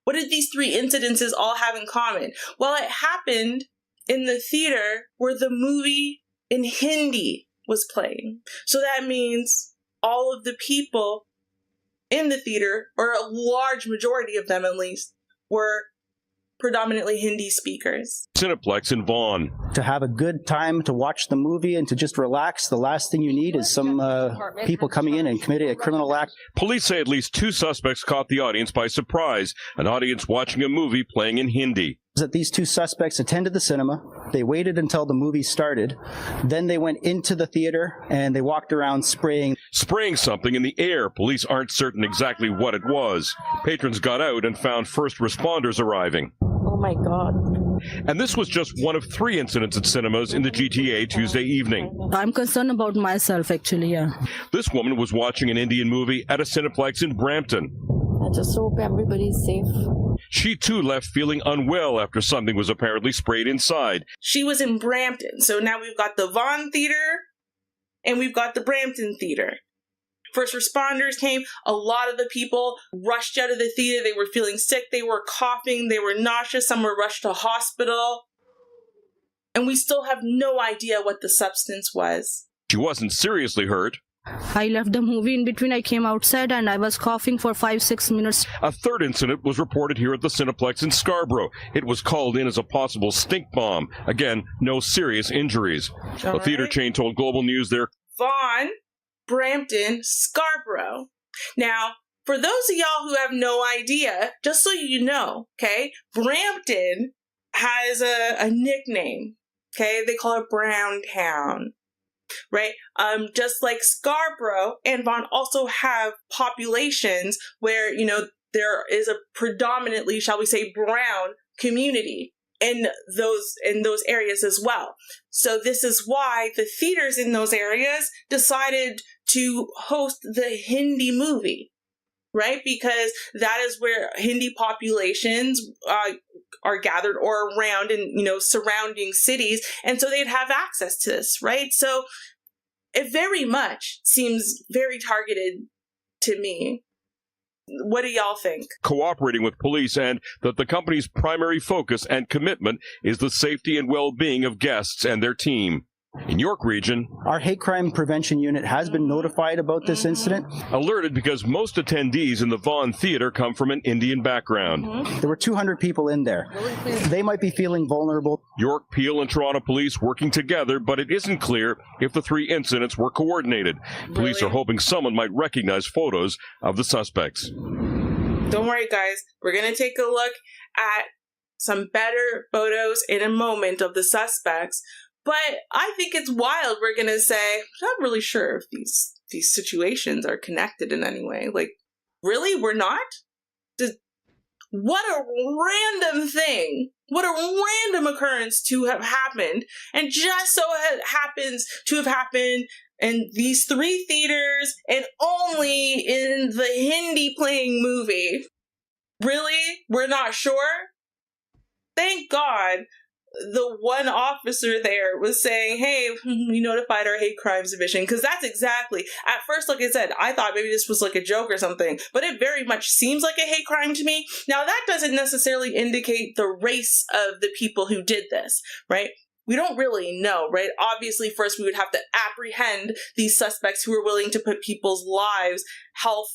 Speaker 2: What did these 3 incidences all have in common? Well, it happened in the theater where the movie in Hindi was playing. So that means all of the people in the theater, or a large majority of them at least, were predominantly Hindi speakers.
Speaker 12: Cineplex in Vaughan.
Speaker 11: To have a good time to watch the movie and to just relax, the last thing you need is some people coming in and committing a criminal act.
Speaker 12: Police say at least 2 suspects caught the audience by surprise, an audience watching a movie playing in Hindi.
Speaker 11: That these 2 suspects attended the cinema. They waited until the movie started. Then they went into the theater and they walked around spraying
Speaker 12: something in the air. Police aren't certain exactly what it was. Patrons got out and found first responders arriving.
Speaker 8: Oh my God.
Speaker 12: And this was just one of 3 incidents at cinemas in the GTA Tuesday evening.
Speaker 8: I'm concerned about myself, actually, yeah.
Speaker 12: This woman was watching an Indian movie at a Cineplex in Brampton.
Speaker 8: I just hope everybody's safe.
Speaker 12: She too left feeling unwell after something was apparently sprayed inside.
Speaker 2: She was in Brampton. So now we've got the Vaughan Theater and we've got the Brampton Theater. First responders came. A lot of the people rushed out of the theater. They were feeling sick. They were coughing. They were nauseous. Some were rushed to hospital. And we still have no idea what the substance was.
Speaker 12: She wasn't seriously hurt.
Speaker 8: I left the movie in between. I came outside and I was coughing for 5-6 minutes.
Speaker 12: A third incident was reported here at the Cineplex in Scarborough. It was called in as a possible stink bomb. Again, no serious injuries. The theater chain told Global News their
Speaker 2: Vaughan, Brampton, Scarborough. Now, for those of y'all who have no idea, just so you know, okay, Brampton has a nickname, okay? They call it Brown Town, right? Just like Scarborough and Vaughan also have populations where, you know, there is a predominantly, shall we say, brown community in those areas as well. So this is why the theaters in those areas decided to host the Hindi movie, right? Because that is where Hindi populations are gathered or around in, you know, surrounding cities. And so they'd have access to this, right? So it very much seems very targeted to me. What do y'all think?
Speaker 12: Cooperating with police, and that the company's primary focus and commitment is the safety and well-being of guests and their team. In York Region,
Speaker 11: our hate crime prevention unit has been notified about this incident.
Speaker 12: Alerted because most attendees in the Vaughan Theater come from an Indian background.
Speaker 11: There were 200 people in there. They might be feeling vulnerable.
Speaker 12: York, Peel, and Toronto police working together, but it isn't clear if the 3 incidents were coordinated. Police are hoping someone might recognize photos of the suspects.
Speaker 2: Don't worry, guys. We're going to take a look at some better photos in a moment of the suspects. But I think it's wild. We're going to say, I'm not really sure if these situations are connected in any way. Like, really? We're not? What a random thing What a random occurrence to have happened. And just so it happens to have happened in these 3 theaters and only in the Hindi playing movie. Really? We're not sure? Thank God the one officer there was saying, hey, we notified our hate crimes division. Because that's exactly, at first, like I said, I thought maybe this was like a joke or something, but it very much seems like a hate crime to me. Now, that doesn't necessarily indicate the race of the people who did this, right? We don't really know, right? Obviously, first we would have to apprehend these suspects who are willing to put people's lives, health,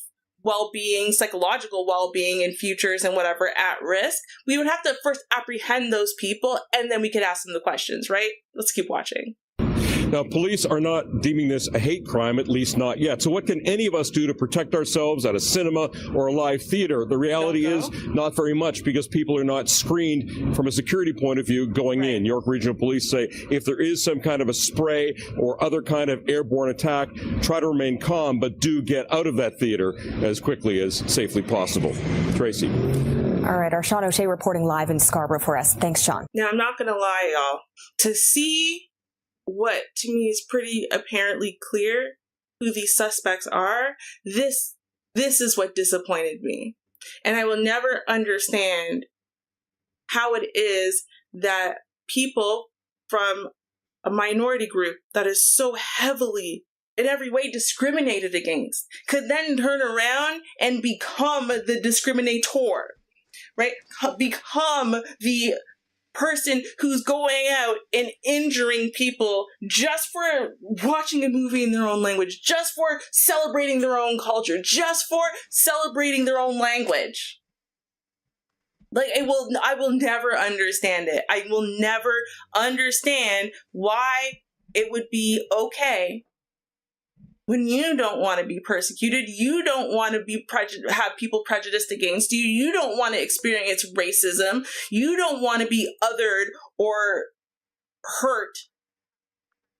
Speaker 2: well-being, psychological well-being and futures and whatever at risk. We would have to first apprehend those people and then we could ask them the questions, right? Let's keep watching.
Speaker 12: Now, police are not deeming this a hate crime, at least not yet. So what can any of us do to protect ourselves at a cinema or a live theater? The reality is not very much, because people are not screened from a security point of view going in. York Regional Police say if there is some kind of a spray or other kind of airborne attack, try to remain calm, but do get out of that theater as quickly as safely possible. Tracy.
Speaker 13: All right, our Sean O'Shea reporting live in Scarborough for us. Thanks, Sean.
Speaker 2: Now, I'm not going to lie, y'all. To see what to me is pretty apparently clear who these suspects are, this is what disappointed me. And I will never understand how it is that people from a minority group that is so heavily in every way discriminated against could then turn around and become the discriminator, right? Become the person who's going out and injuring people just for watching a movie in their own language, just for celebrating their own culture, just for celebrating their own language. Like, I will never understand it. I will never understand why it would be okay when you don't want to be persecuted, you don't want to be have people prejudiced against you, you don't want to experience racism, you don't want to be othered or hurt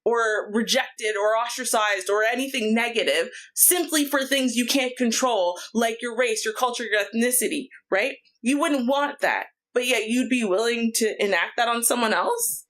Speaker 2: or rejected or ostracized or anything negative simply for things you can't control, like your race, your culture, your ethnicity, right? You wouldn't want that, but yet you'd be willing to enact that on someone else?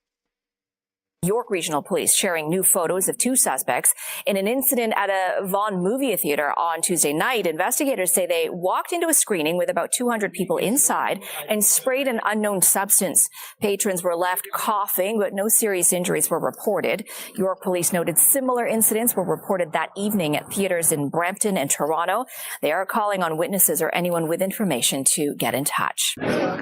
Speaker 13: York Regional Police sharing new photos of 2 suspects in an incident at a Vaughan movie theater on Tuesday night. Investigators say they walked into a screening with about 200 people inside and sprayed an unknown substance. Patrons were left coughing, but no serious injuries were reported. York Police noted similar incidents were reported that evening at theaters in Brampton and Toronto. They are calling on witnesses or anyone with information to get in touch.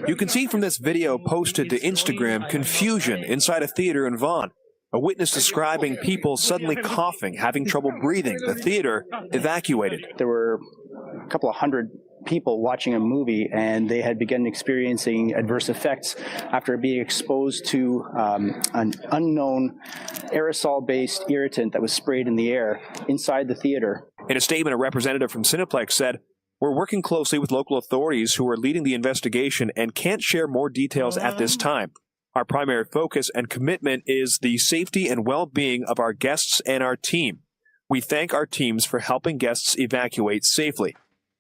Speaker 14: You can see from this video posted to Instagram confusion inside a theater in Vaughan. A witness describing people suddenly coughing, having trouble breathing. The theater evacuated.
Speaker 11: There were a couple of hundred people watching a movie, and they had begun experiencing adverse effects after being exposed to an unknown aerosol-based irritant that was sprayed in the air inside the theater.
Speaker 14: In a statement, a representative from Cineplex said, "We're working closely with local authorities who are leading the investigation and can't share more details at this time. Our primary focus and commitment is the safety and well-being of our guests and our team. We thank our teams for helping guests evacuate safely."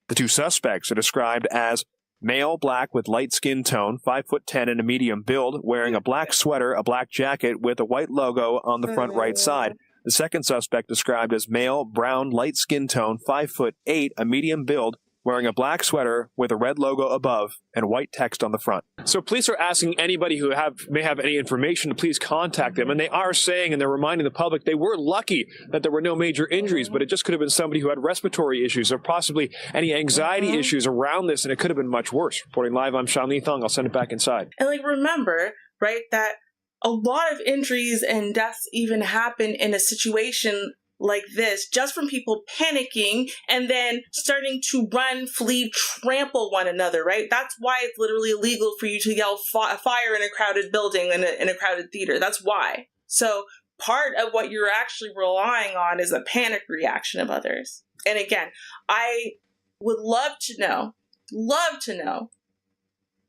Speaker 14: The 2 suspects are described as male, black with light skin tone, 5'10" and a medium build, wearing a black sweater, a black jacket with a white logo on the front right side. The second suspect described as male, brown, light skin tone, 5'8", a medium build, wearing a black sweater with a red logo above and white text on the front.
Speaker 15: So police are asking anybody who may have any information to please contact them. And they are saying, and they're reminding the public, they were lucky that there were no major injuries, but it just could have been somebody who had respiratory issues or possibly any anxiety issues around this, and it could have been much worse. Reporting live, I'm Sean Lee Thong. I'll send it back inside.
Speaker 2: And remember, right, that a lot of injuries and deaths even happen in a situation like this, just from people panicking and then starting to run, flee, trample one another, right? That's why it's literally illegal for you to yell fire in a crowded building, in a crowded theater. That's why. So part of what you're actually relying on is a panic reaction of others. And again, I would love to know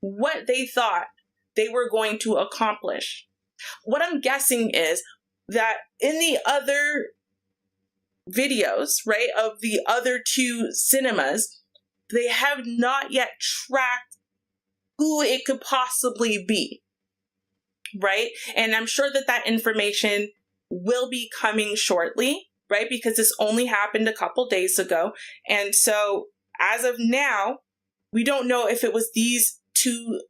Speaker 2: what they thought they were going to accomplish. What I'm guessing is that in the other videos, right, of the other 2 cinemas, they have not yet tracked who it could possibly be, right? And I'm sure that information will be coming shortly, right? Because this only happened a couple days ago. And so as of now, we don't know if it was these two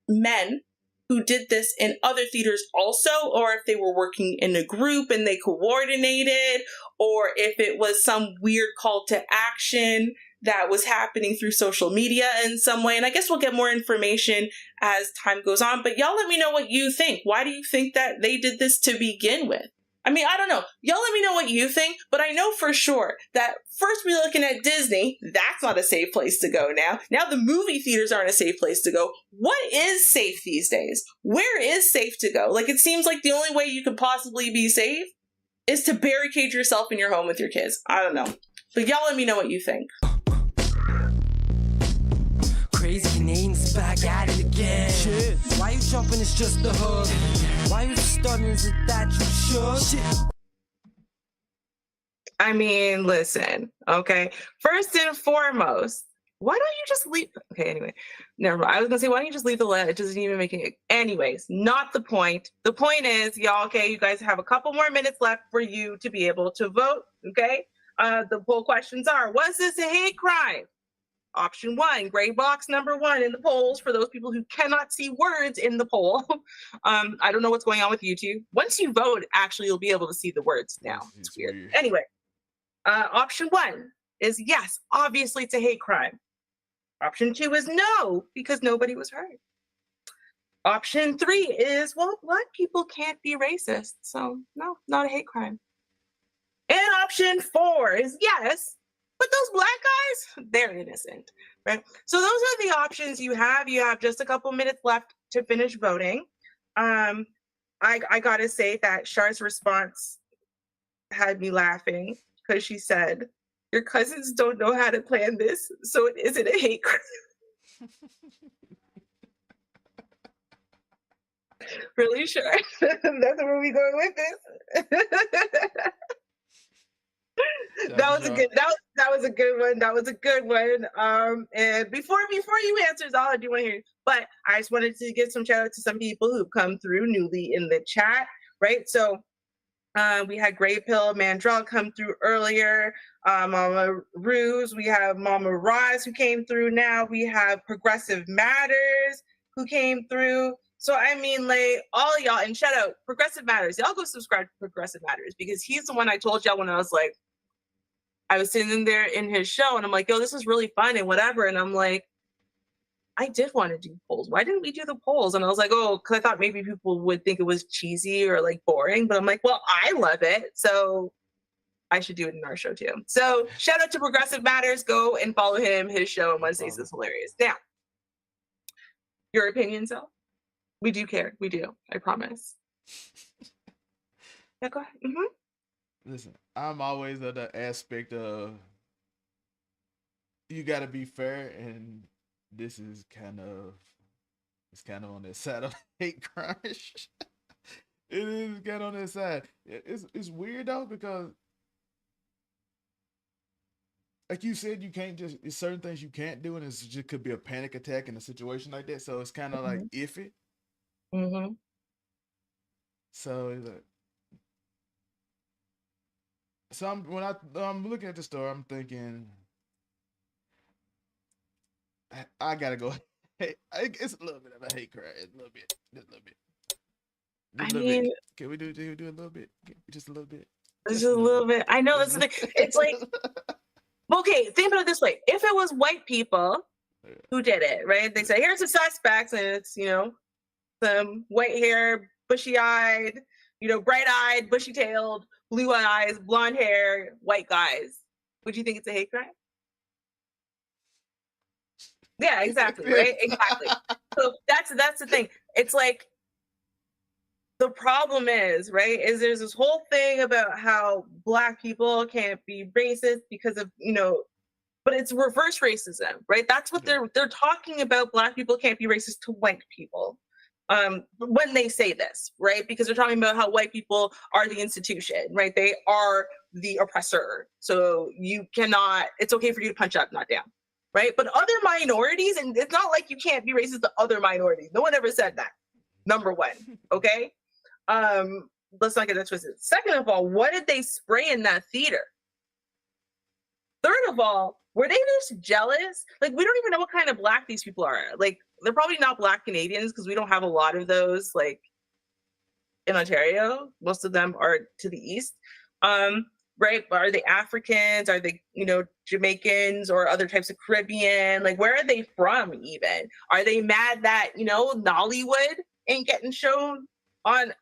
Speaker 2: men who did this in other theaters also, or if they were working in a group and they coordinated, or if it was some weird call to action that was happening through social media in some way. And I guess we'll get more information as time goes on. But y'all let me know what you think. Why do you think that they did this to begin with? I mean, I don't know. Y'all let me know what you think, but I know for sure that first we're looking at Disney. That's not a safe place to go now. Now the movie theaters aren't a safe place to go. What is safe these days? Where is safe to go? Like, it seems like the only way you could possibly be safe is to barricade yourself in your home with your kids. I don't know. But y'all let me know what you think.
Speaker 10: Crazy Canadians back at it again. Shit. Why you jumping? It's just the hook. Why you stuttering? Is it that you should? Shit.
Speaker 2: I mean, listen, okay. First and foremost, why don't you just leave? Okay, anyway, never mind. I was gonna say, why don't you just leave the letter? It doesn't even make it. Anyways, not the point. The point is, y'all, okay, you guys have a couple more minutes left for you to be able to vote, okay? The poll questions are, was this a hate crime? Option 1, gray box number 1 in the polls for those people who cannot see words in the poll. I don't know what's going on with YouTube. Once you vote, actually, you'll be able to see the words now. It's weird. Anyway, option 1 is yes, obviously it's a hate crime. Option 2 is no, because nobody was hurt. Option 3 is, well, black people can't be racist, so no, not a hate crime. And option 4 is yes, but those black guys, they're innocent, right? So those are the options you have. You have just a couple minutes left to finish voting. I gotta say that Char's response had me laughing because she said, your cousins don't know how to plan this, so it isn't a hate crime. Really, sure? That's where we going with this? That was a good one. That was a good one. And before you answer, all I do want to hear, but I just wanted to give some shout out to some people who've come through newly in the chat, right? So we had Gray Pill Mandrell come through earlier, Mama Ruse, we have Mama Roz who came through now, we have Progressive Matters who came through. So I mean, like, all y'all, and shout out Progressive Matters. Y'all go subscribe to Progressive Matters because he's the one I told y'all when I was like, I was sitting in there in his show and I'm like, yo, this is really fun and whatever. And I'm like, I did want to do polls. Why didn't we do the polls? And I was like, oh, because I thought maybe people would think it was cheesy or like boring. But I'm like, well, I love it. So I should do it in our show too. So shout out to Progressive Matters. Go and follow him, his show on Wednesdays is hilarious. Now, your opinion, so? We do care. We do. I promise. Yeah, go ahead. Mm-hmm.
Speaker 1: Listen, I'm always of the aspect of you got to be fair, and this is kind of on that side of hate crime. It is kind of on that side. It's weird though because, like you said, you can't just. It's certain things you can't do, and it just could be a panic attack in a situation like that. So it's kind of like iffy.
Speaker 2: Mm-hmm.
Speaker 1: So it's like. So when I'm looking at the story, I'm thinking, I gotta go. Hey, it's a little bit of a hate crime. It's a little bit, just a little bit. Just a little bit. Can we do a little bit? Just a little bit.
Speaker 2: Just a little bit. I know that's the thing. It's like, okay, think about it this way: if it was white people who did it, right? They say, "Here's the suspects," and it's some white hair, bushy eyed, bright eyed, bushy tailed, blue eyes, blonde hair, white guys. Would you think it's a hate crime? Yeah, exactly. Right? Exactly. So that's the thing. It's like the problem is, right, is there's this whole thing about how black people can't be racist because of, but it's reverse racism, right? That's what they're talking about. Black people can't be racist to white people. When they say this, right? Because they're talking about how white people are the institution, right? They are the oppressor. So you cannot, it's okay for you to punch up, not down. right? But other minorities, and it's not like you can't be racist to other minorities. No one ever said that. Number one, okay? Let's not get that twisted. Second of all, what did they spray in that theater? Third of all, were they just jealous? Like, we don't even know what kind of Black these people are. Like, they're probably not Black Canadians because we don't have a lot of those, like, in Ontario. Most of them are to the east. Right? But are they Africans? Are they, Jamaicans or other types of Caribbean? Like, where are they from even? Are they mad that, Nollywood ain't getting shown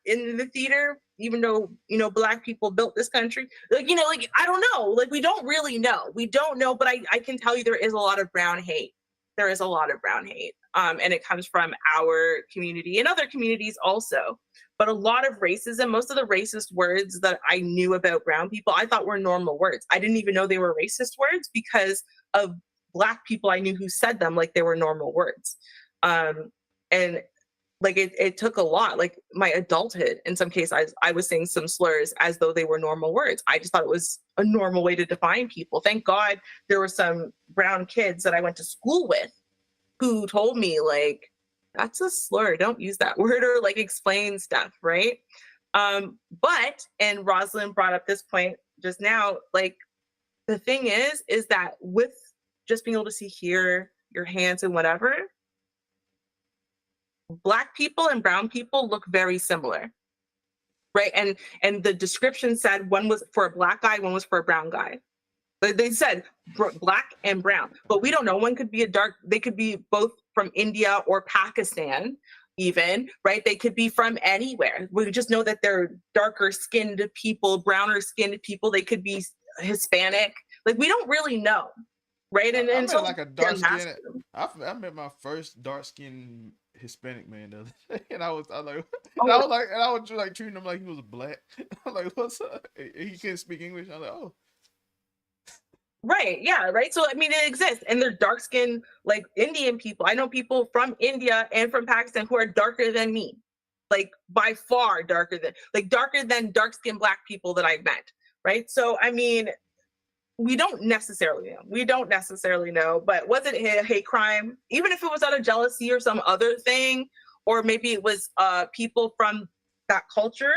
Speaker 2: in the theater, even though, Black people built this country? Like, I don't know. Like, we don't really know. We don't know, but I can tell you there is a lot of brown hate. There is a lot of brown hate. And it comes from our community and other communities also. But a lot of racism, most of the racist words that I knew about brown people, I thought were normal words. I didn't even know they were racist words because of Black people I knew who said them like they were normal words. And like it took a lot, like my adulthood, in some cases, I was saying some slurs as though they were normal words. I just thought it was a normal way to define people. Thank God there were some brown kids that I went to school with who told me, like, that's a slur, don't use that word, or like explain stuff, right? But, and Rosalind brought up this point just now, like, the thing is that with just being able to see here, your hands and whatever, Black people and brown people look very similar, right? And the description said one was for a Black guy, one was for a brown guy. They said Black and brown, but we don't know. One could be they could be both from India or Pakistan even, right? They could be from anywhere. We just know that they're darker skinned people, browner skinned people. They could be Hispanic. Like, we don't really know, right? And
Speaker 1: I
Speaker 2: so
Speaker 1: met like a dark skinned, I met my first dark skinned Hispanic man the other day, and I was like, I was like treating him like he was Black. I'm like, what's up? He couldn't speak English. I'm like, oh.
Speaker 2: Right, yeah, right. So I mean, it exists, and they're dark skinned, like Indian people. I know people from India and from Pakistan who are darker than me, like by far darker than dark skinned Black people that I've met. Right. So I mean, we don't necessarily know. But was it a hate crime? Even if it was out of jealousy or some other thing, or maybe it was people from that culture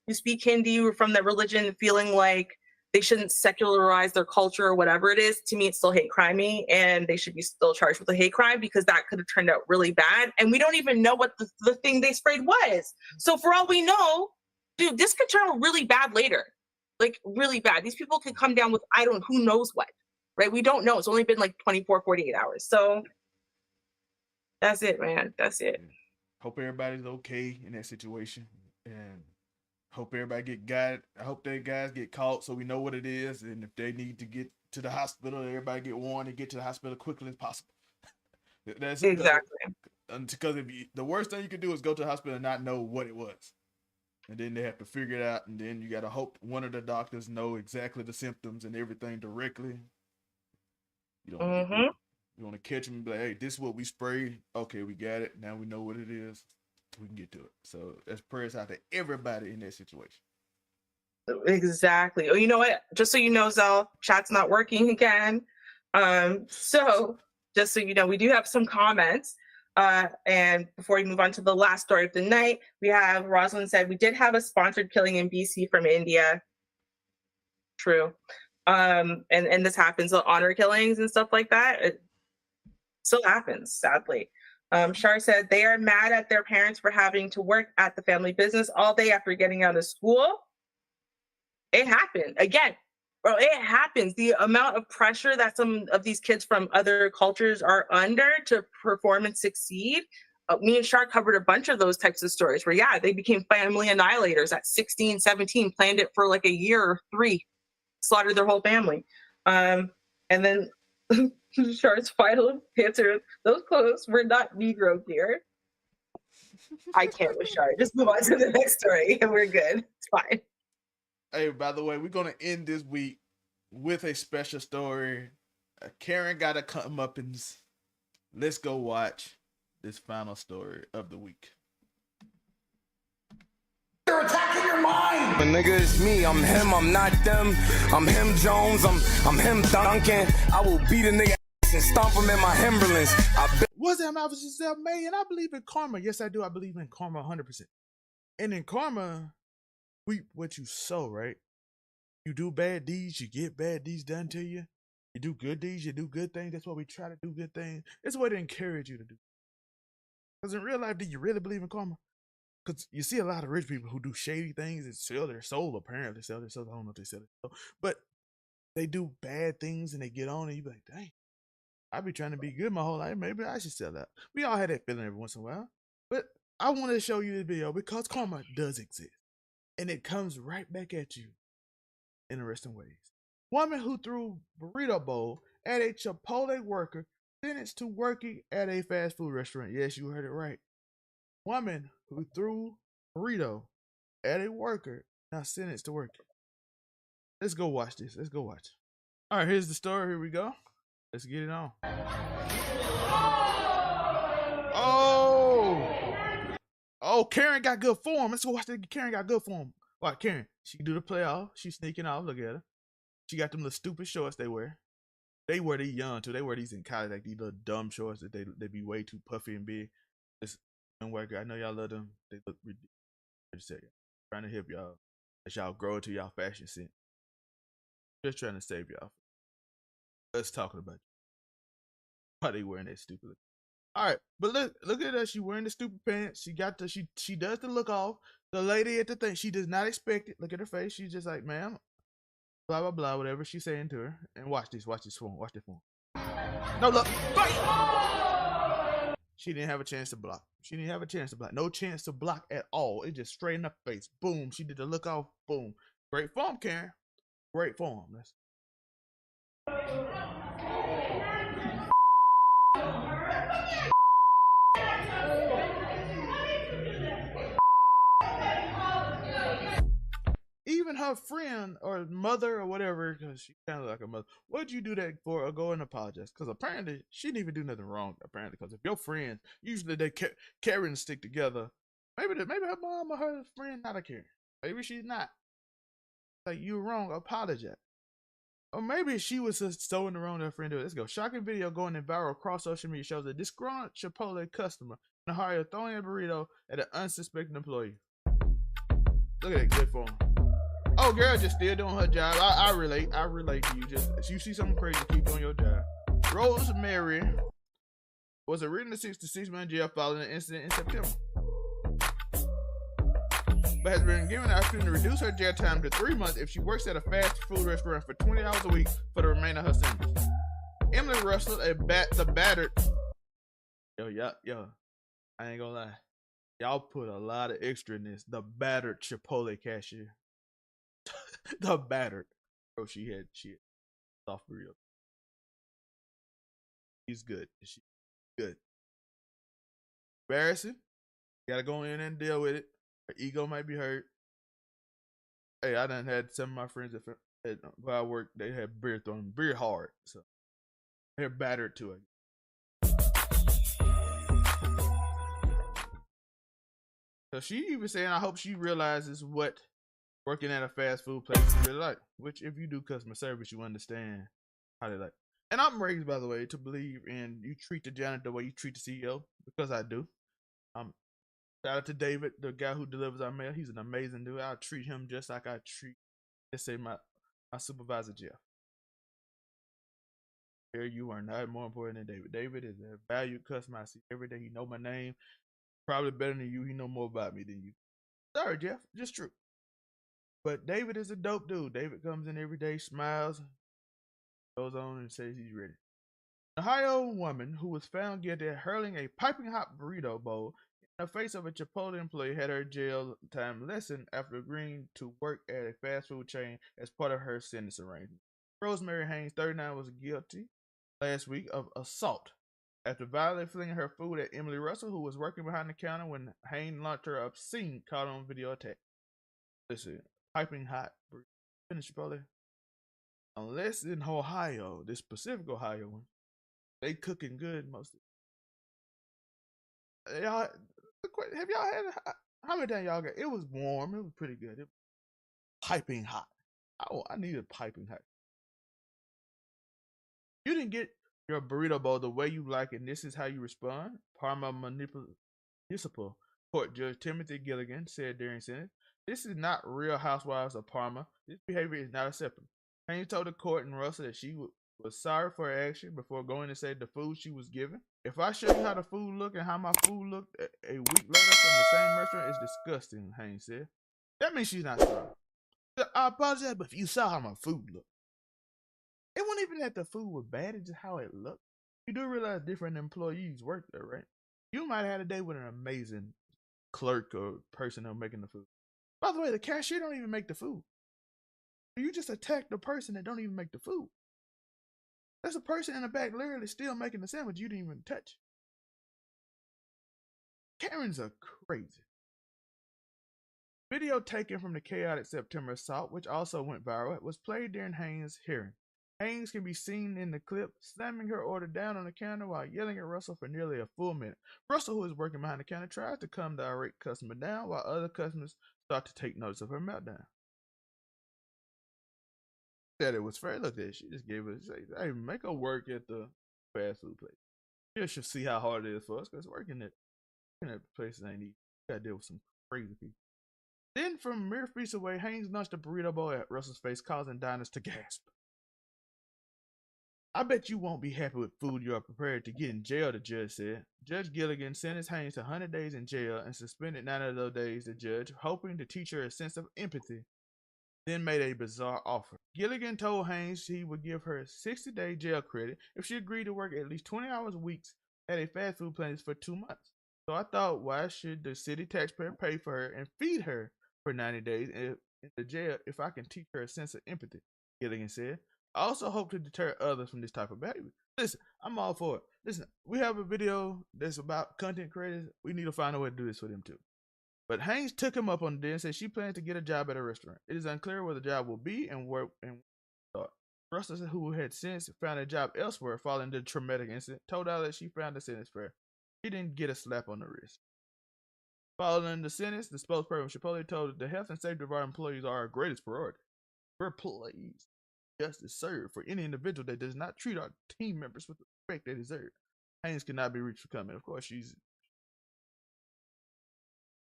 Speaker 2: who speak Hindi or from that religion feeling like they shouldn't secularize their culture or whatever it is. To me, it's still hate crimey, and they should be still charged with a hate crime because that could have turned out really bad. And we don't even know what the thing they sprayed was. So for all we know, dude, this could turn out really bad later. Like, really bad. These people could come down with, who knows what, right? We don't know. It's only been like 24, 48 hours. So that's it, man. That's it.
Speaker 1: Hope everybody's okay in that situation. And hope everybody get guided. I hope they guys get caught so we know what it is. And if they need to get to the hospital, everybody get warned and get to the hospital as quickly as possible. That's
Speaker 2: exactly.
Speaker 1: Because the worst thing you can do is go to the hospital and not know what it was. And then they have to figure it out. And then you got to hope one of the doctors know exactly the symptoms and everything directly. You don't you want to catch them and be like, hey, this is what we sprayed. Okay, we got it. Now we know what it is. We can get to it. So that's prayers out to everybody in that situation.
Speaker 2: Exactly. Oh, you know what? Just so you know, Zell, chat's not working again. So just so you know, we do have some comments. And before we move on to the last story of the night, we have Rosalind said, we did have a sponsored killing in BC from India. True. And this happens with honor killings and stuff like that. It still happens, sadly. Shar said they are mad at their parents for having to work at the family business all day after getting out of school. It happened. Again, bro, it happens. The amount of pressure that some of these kids from other cultures are under to perform and succeed. Me and Shar covered a bunch of those types of stories where, yeah, they became family annihilators at 16, 17, planned it for like a year or 3, slaughtered their whole family. And then Shar's final answer, those clothes were not Negro gear. I can't with Shar. Just move on to the next story and we're good. It's fine.
Speaker 1: Hey, by the way, we're going to end this week with a special story. Karen got a comeuppance. Let's go watch this final story of the week.
Speaker 16: They're attacking your mind. But nigga, it's me. I'm him. I'm not them. I'm him Jones. I'm him Duncan. I will beat a nigga Timberlands and stomp them in my Timberlands.
Speaker 1: Was that my self-made? And I believe in karma. Yes, I do. I believe in karma 100%. And in karma, reap what you sow, right? You do bad deeds, you get bad deeds done to you. You do good deeds, you do good things. That's why we try to do good things. It's a way to encourage you to do. Because in real life, do you really believe in karma? Because you see a lot of rich people who do shady things and sell their soul, apparently. Sell their soul. I don't know if they sell their soul. But they do bad things and they get on and you be like, dang, I be trying to be good my whole life. Maybe I should sell out. We all had that feeling every once in a while. But I want to show you this video because karma does exist. And it comes right back at you in interesting ways. Woman who threw burrito bowl at a Chipotle worker sentenced to working at a fast food restaurant. Yes, you heard it right. Woman who threw burrito at a worker now sentenced to working. Let's go watch this. Let's go watch. All right, here's the story. Here we go. Let's get it on. Oh, Karen got good form. Let's go watch that. Karen got good form. Watch Karen. She do the playoff. She's sneaking off. Look at her. She got them little stupid shorts they wear. They wear these young too. They wear these in college, like these little dumb shorts that they be way too puffy and big. This young white girl. I know y'all love them. They look ridiculous. Just trying to help y'all as y'all grow into y'all fashion sense. Just trying to save y'all. Let's talk about you. Why they wearing that stupid? All right, but look at her. She wearing the stupid pants. She got the she does the look off. The lady at the thing, she does not expect it. Look at her face. She's just like, ma'am, blah blah blah, whatever she's saying to her. And watch this phone. Watch this phone. No look. She didn't have a chance to block. She didn't have a chance to block. No chance to block at all. It just straight in her face. Boom. She did the look off. Boom. Great form, Karen. Great form. Even her friend or mother or whatever, because she kind of like a mother, what'd you do that for? Or go and apologize? Because apparently she didn't even do nothing wrong. Apparently, because if your friends, usually they carry and stick together. Maybe her mom or her friend not a Karen. Maybe she's not. Like, you were wrong. Apologize. Or maybe she was just so in the wrong to her friend. Let's go. Shocking video going viral across social media shows a disgruntled Chipotle customer in Ohio throwing a burrito at an unsuspecting employee. Look at that good form. Oh, girl, just still doing her job. I relate to you. Just if you see something crazy, keep doing your job. Rosemary was originally 6 months jail following an incident in September, but has been given the opportunity to reduce her jail time to 3 months if she works at a fast food restaurant for 20 hours a week for the remainder of her sentence. Emily Russell, the battered. Yo, I ain't gonna lie. Y'all put a lot of extra in this. The battered Chipotle cashier. The battered. Bro, she had soft burrito. She's good. She's good. Embarrassing. Gotta go in and deal with it. Her ego might be hurt. Hey, I done had some of my friends where I work, they had beer thrown beer hard. So they're battered to it. So she even saying, I hope she realizes what working at a fast food place is really like. Which, if you do customer service, you understand how they like. And I'm raised, by the way, to believe in you treat the janitor the way you treat the CEO, because I do. Shout out to David, the guy who delivers our mail. He's an amazing dude. I'll treat him just like I treat, let's say, my supervisor, Jeff. Here, you are not more important than David. David is a valued customer I see every day. He know my name. Probably better than you. He know more about me than you. Sorry, Jeff. Just true. But David is a dope dude. David comes in every day, smiles, goes on and says he's ready. An Ohio woman who was found guilty of hurling a piping hot burrito bowl in the face of a Chipotle employee had her jail time lessened after agreeing to work at a fast food chain as part of her sentence arrangement. Rosemary Haynes, 39, was guilty last week of assault after violently flinging her food at Emily Russell, who was working behind the counter when Haynes launched her obscene caught on video attack. Listen, piping hot finish Chipotle. Unless in Ohio, this specific Ohio one, they cooking good most of it. Y'all, have y'all had, how many times y'all got, it was warm, it was pretty good. It was piping hot. I needed piping hot. You didn't get your burrito bowl the way you like it, and this is how you respond. Parma Municipal Court Judge Timothy Gilligan said during Senate, "This is not Real Housewives of Parma. This behavior is not acceptable." Haynes told the court and Russell that she was sorry for her action before going to say the food she was given. "If I show you how the food looked and how my food looked a week later from the same restaurant, it's disgusting," Haynes said. That means she's not sorry. "I apologize, but if you saw how my food looked," it wasn't even that the food was bad, it's just how it looked. You do realize different employees work there, right? You might have had a day with an amazing clerk or person who's making the food. By the way, the cashier don't even make the food. You just attack the person that don't even make the food. There's a person in the back literally still making the sandwich you didn't even touch. Karens are crazy. Video taken from the chaotic September assault, which also went viral, was played during Haynes' hearing. Haynes can be seen in the clip slamming her order down on the counter while yelling at Russell for nearly a full minute. Russell, who is working behind the counter, tries to calm the irate customer down while other customers start to take notice of her meltdown. Said it was fair. Look at it. She just gave it. Hey, make her work at the fast food place. You should see how hard it is for us because working at places ain't easy. You gotta deal with some crazy people. Then, from mere feet away, Haynes nudged a burrito bowl at Russell's face, causing diners to gasp. "I bet you won't be happy with food you are prepared to get in jail," the judge said. Judge Gilligan sentenced Haynes to 100 days in jail and suspended 9 of those days, the judge, hoping to teach her a sense of empathy, then made a bizarre offer. Gilligan told Haynes he would give her 60-day jail credit if she agreed to work at least 20 hours a week at a fast food place for 2 months. "So I thought, why should the city taxpayer pay for her and feed her for 90 days in the jail if I can teach her a sense of empathy," Gilligan said. "I also hope to deter others from this type of behavior." Listen, I'm all for it. Listen, we have a video that's about content creators. We need to find a way to do this for them too. But Haynes took him up on the deal and said she plans to get a job at a restaurant. It is unclear where the job will be and where start. Russell, who had since found a job elsewhere following the traumatic incident, told her that she found the sentence fair. She didn't get a slap on the wrist. Following the sentence, the spokesperson of Chipotle told the health and safety of our employees are our greatest priority. "We're pleased justice served for any individual that does not treat our team members with the respect they deserve." Haynes cannot be reached for comment. Of course, she's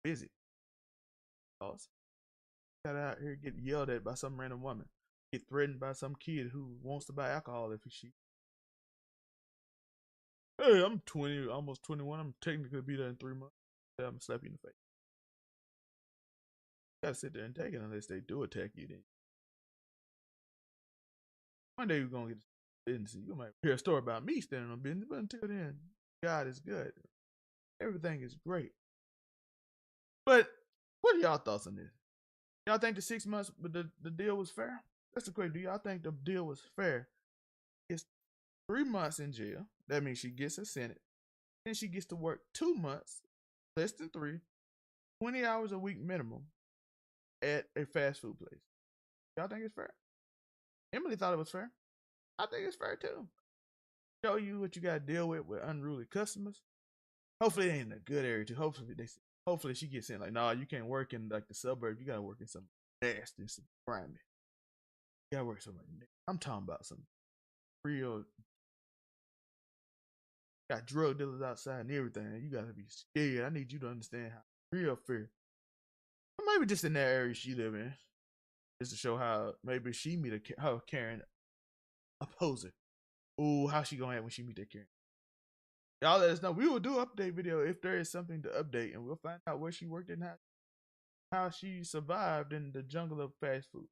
Speaker 1: busy. Got out here get yelled at by some random woman, get threatened by some kid who wants to buy alcohol if she. "Hey, I'm 20, almost 21. I'm technically be there in 3 months. I'm gonna slap you in the face." You gotta sit there and take it unless they do attack you. Then one day you're gonna get business. You might hear a story about me standing on business, but until then, God is good. Everything is great. But what are y'all thoughts on this? Y'all think the 6 months, but the deal was fair? That's the question. Do y'all think the deal was fair? It's 3 months in jail. That means she gets a sentence. Then she gets to work 2 months, less than 3, 20 hours a week minimum at a fast food place. Y'all think it's fair? Emily thought it was fair. I think it's fair too. Show you what you got to deal with unruly customers. Hopefully it ain't in a good area too. Hopefully she gets in like, nah, you can't work in like the suburbs. You gotta work in some nasty, some grimy. You gotta work something like that. I'm talking about some real. Got drug dealers outside and everything. You gotta be scared. I need you to understand how real fear. Or maybe just in that area she live in, just to show how maybe she meet her Karen opposer. Ooh, how she gonna act when she meet that Karen? Y'all let us know. We will do an update video if there is something to update, and we'll find out where she worked and how she survived in the jungle of fast food.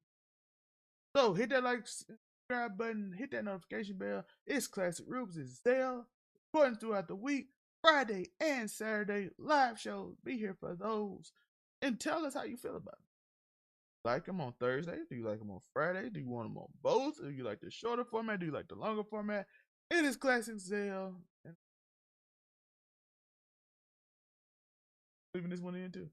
Speaker 1: So hit that like, subscribe button, hit that notification bell. It's Classic Rubes. It's Zell. Recording throughout the week, Friday and Saturday, live shows. Be here for those. And tell us how you feel about it. Like them on Thursday? Do you like them on Friday? Do you want them on both? Do you like the shorter format? Do you like the longer format? It is Classic Zell. Leaving this one in too.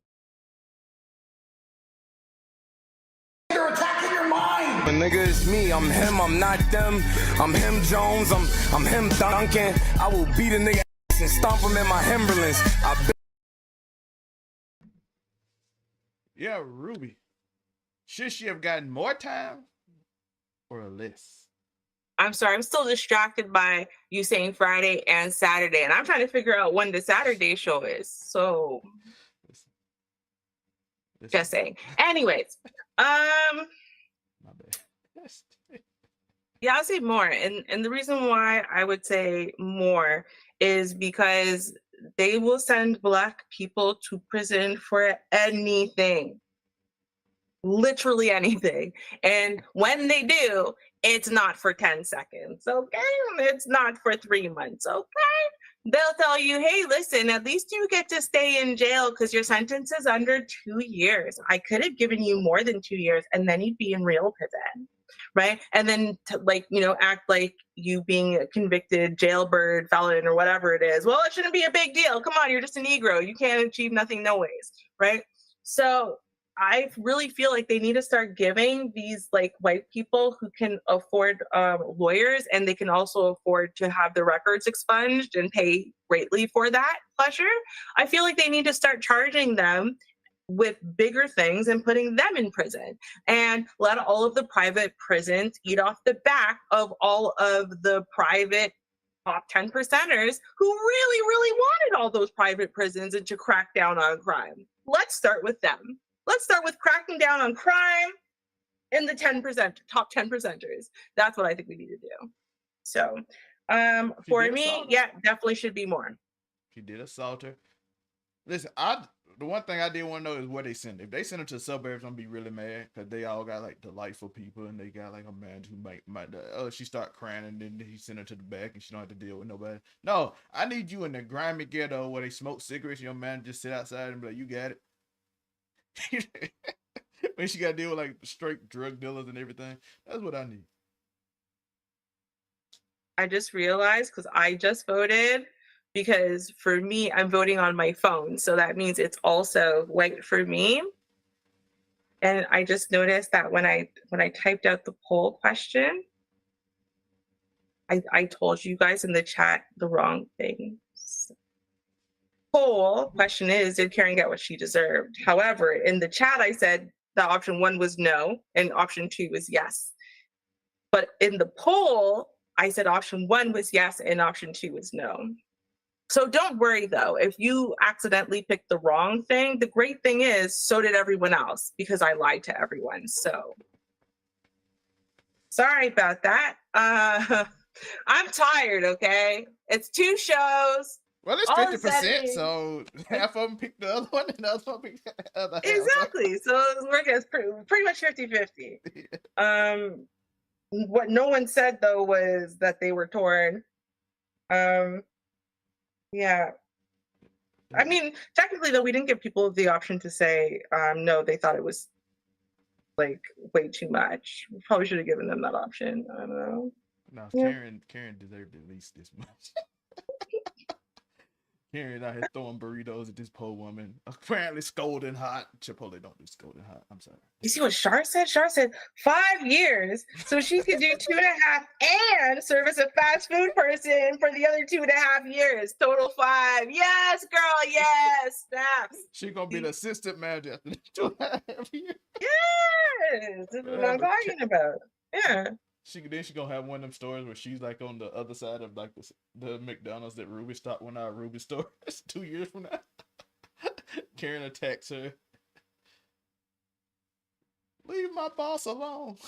Speaker 16: You're attacking your mind. But nigga, it's me. I'm him. I'm not them. I'm him Jones. I'm him Duncan. I will beat a nigga ass and stomp him in my Timberlands.
Speaker 1: Yeah, Ruby. Should she have gotten more time or less?
Speaker 2: I'm sorry, I'm still distracted by you saying Friday and Saturday, and I'm trying to figure out when the Saturday show is. So, just saying. Anyways, yeah, I'll say more, and the reason why I would say more is because they will send Black people to prison for anything. Literally anything. And when they do, it's not for 10 seconds, okay? It's not for 3 months, okay? They'll tell you, hey, listen, at least you get to stay in jail because your sentence is under 2 years. I could have given you more than 2 years, and then you'd be in real prison, right? And then, act like you being a convicted jailbird felon or whatever it is. Well, it shouldn't be a big deal. Come on, you're just a Negro. You can't achieve nothing no ways, right? So I really feel like they need to start giving these white people who can afford lawyers, and they can also afford to have their records expunged and pay greatly for that pleasure. I feel like they need to start charging them with bigger things and putting them in prison, and let all of the private prisons eat off the back of all of the private top 10 percenters who really, really wanted all those private prisons and to crack down on crime. Let's start with them. Let's start with cracking down on crime in the 10%, top 10 percenters. That's what I think we need to do. So for me, yeah, definitely should be more.
Speaker 1: She did assault her. Listen, the one thing I did want to know is where they send it. If they send her to the suburbs, I'm gonna be really mad because they all got delightful people, and they got a man who might she start crying, and then he send her to the back and she don't have to deal with nobody. No, I need you in the grimy ghetto where they smoke cigarettes. Your man just sit outside and be like, you got it. When she got to deal with straight drug dealers and everything. That's what I need.
Speaker 2: I just realized because I just voted, because for me, I'm voting on my phone. So that means it's also white for me. And I just noticed that when I typed out the poll question, I told you guys in the chat the wrong thing. Poll question is, did Karen get what she deserved? However, in the chat, I said that option 1 was no and option 2 was yes. But in the poll, I said option 1 was yes and option 2 was no. So don't worry though, if you accidentally picked the wrong thing, the great thing is, so did everyone else, because I lied to everyone. So sorry about that. I'm tired, okay? It's 2 shows.
Speaker 1: Well, it's 50%, so half of them picked the other one and the other one picked the other half.
Speaker 2: Exactly. So it's pretty much 50-50. What no one said, though, was that they were torn. Yeah. I mean, technically, though, we didn't give people the option to say no. They thought it was, way too much. We probably should have given them that option. I don't know.
Speaker 1: No, yeah. Karen deserved at least this much. Karen out here throwing burritos at this poor woman. Apparently scolding hot. Chipotle don't do scolding hot. I'm sorry.
Speaker 2: You see what Shar said? Shar said 5 years, so she could do 2.5 and serve as a fast food person for the other 2.5 years. Total 5. Yes, girl. Yes. Snaps.
Speaker 1: She gonna be the assistant manager after the 2.5 years.
Speaker 2: Yes. That's what I'm talking about. Yeah.
Speaker 1: She gonna have one of them stores where she's on the other side of the McDonald's that Ruby stopped one of our Ruby stores 2 years from now. Karen attacks her. Leave my boss alone.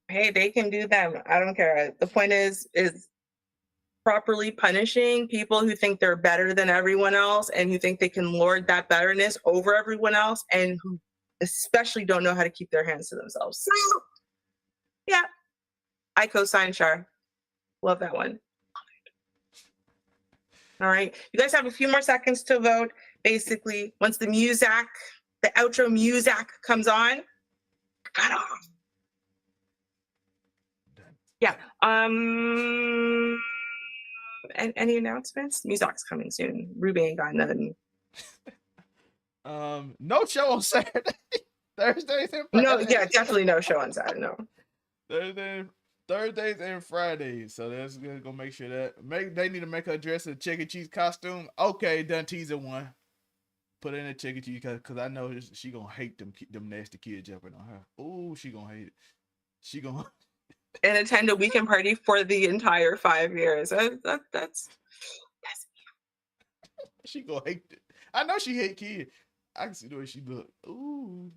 Speaker 2: Hey, they can do that. I don't care. The point is properly punishing people who think they're better than everyone else and who think they can lord that betterness over everyone else, and who especially don't know how to keep their hands to themselves. So, yeah. I co-sign Shar. Love that one. All right. You guys have a few more seconds to vote. Basically, once the outro Muzak comes on, cut off. Yeah. Any announcements? Muzak's coming soon. Ruby ain't got nothing.
Speaker 1: No show on Saturday. Thursdays and Fridays.
Speaker 2: No, yeah, definitely no show on Saturday. No.
Speaker 1: Thursdays and Fridays, so that's gonna make sure that they need to make her dress in a Chuck E. Cheese costume. Okay, done teaser one. Put her in a Chuck E. Cheese because I know she gonna hate them nasty kids jumping on her. Ooh, she gonna hate it. She gonna
Speaker 2: and attend a weekend party for the entire 5 years. That's
Speaker 1: She gonna hate it. I know she hate kids. I can see the way she look. Ooh,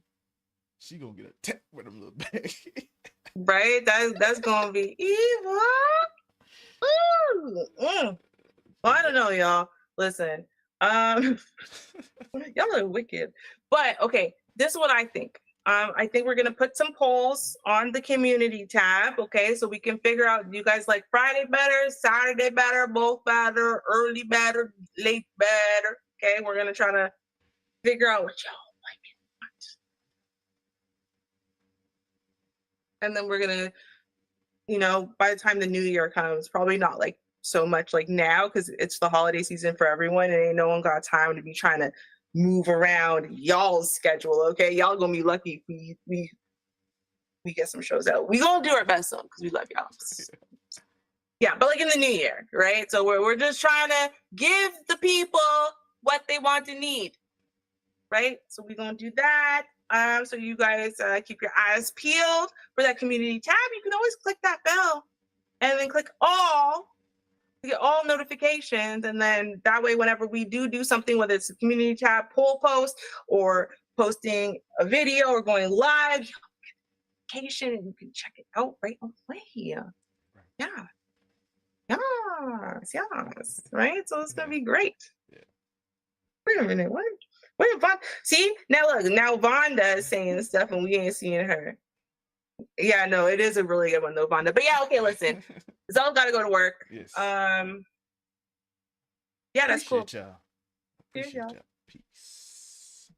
Speaker 1: she gonna get attacked with them little bag.
Speaker 2: right. That's gonna be evil. Ooh. Well, I don't know, y'all. Listen, y'all are wicked. But okay, this is what I think. I think we're gonna put some polls on the community tab, okay, so we can figure out, you guys like Friday better, Saturday better, both better, early better, late better. Okay, we're gonna try to figure out what y'all like, and then we're gonna, by the time the new year comes, probably not like so much like now because it's the holiday season for everyone, and ain't no one got time to be trying to move around y'all's schedule. Okay, y'all gonna be lucky if we get some shows out. We gonna do our best though because we love y'all. Yeah, but like in the new year, right? So we're just trying to give the people what they want and need, right? So we're gonna do that. So you guys keep your eyes peeled for that community tab. You can always click that bell and then click all to get all notifications, and then that way whenever we do something, whether it's a community tab poll post or posting a video or going live, you get notification and you can check it out right away. Yeah. Yes. Right? So it's gonna be great. Wait a minute, what? Wait, Von. See, now look, now Vonda is saying stuff and we ain't seeing her. Yeah, no, it is a really good one though, Vonda. But yeah, okay, listen. Zell gotta go to work.
Speaker 1: Yes.
Speaker 2: Yeah, that's cool.
Speaker 1: Appreciate y'all.
Speaker 2: Cheers, y'all.
Speaker 1: Peace.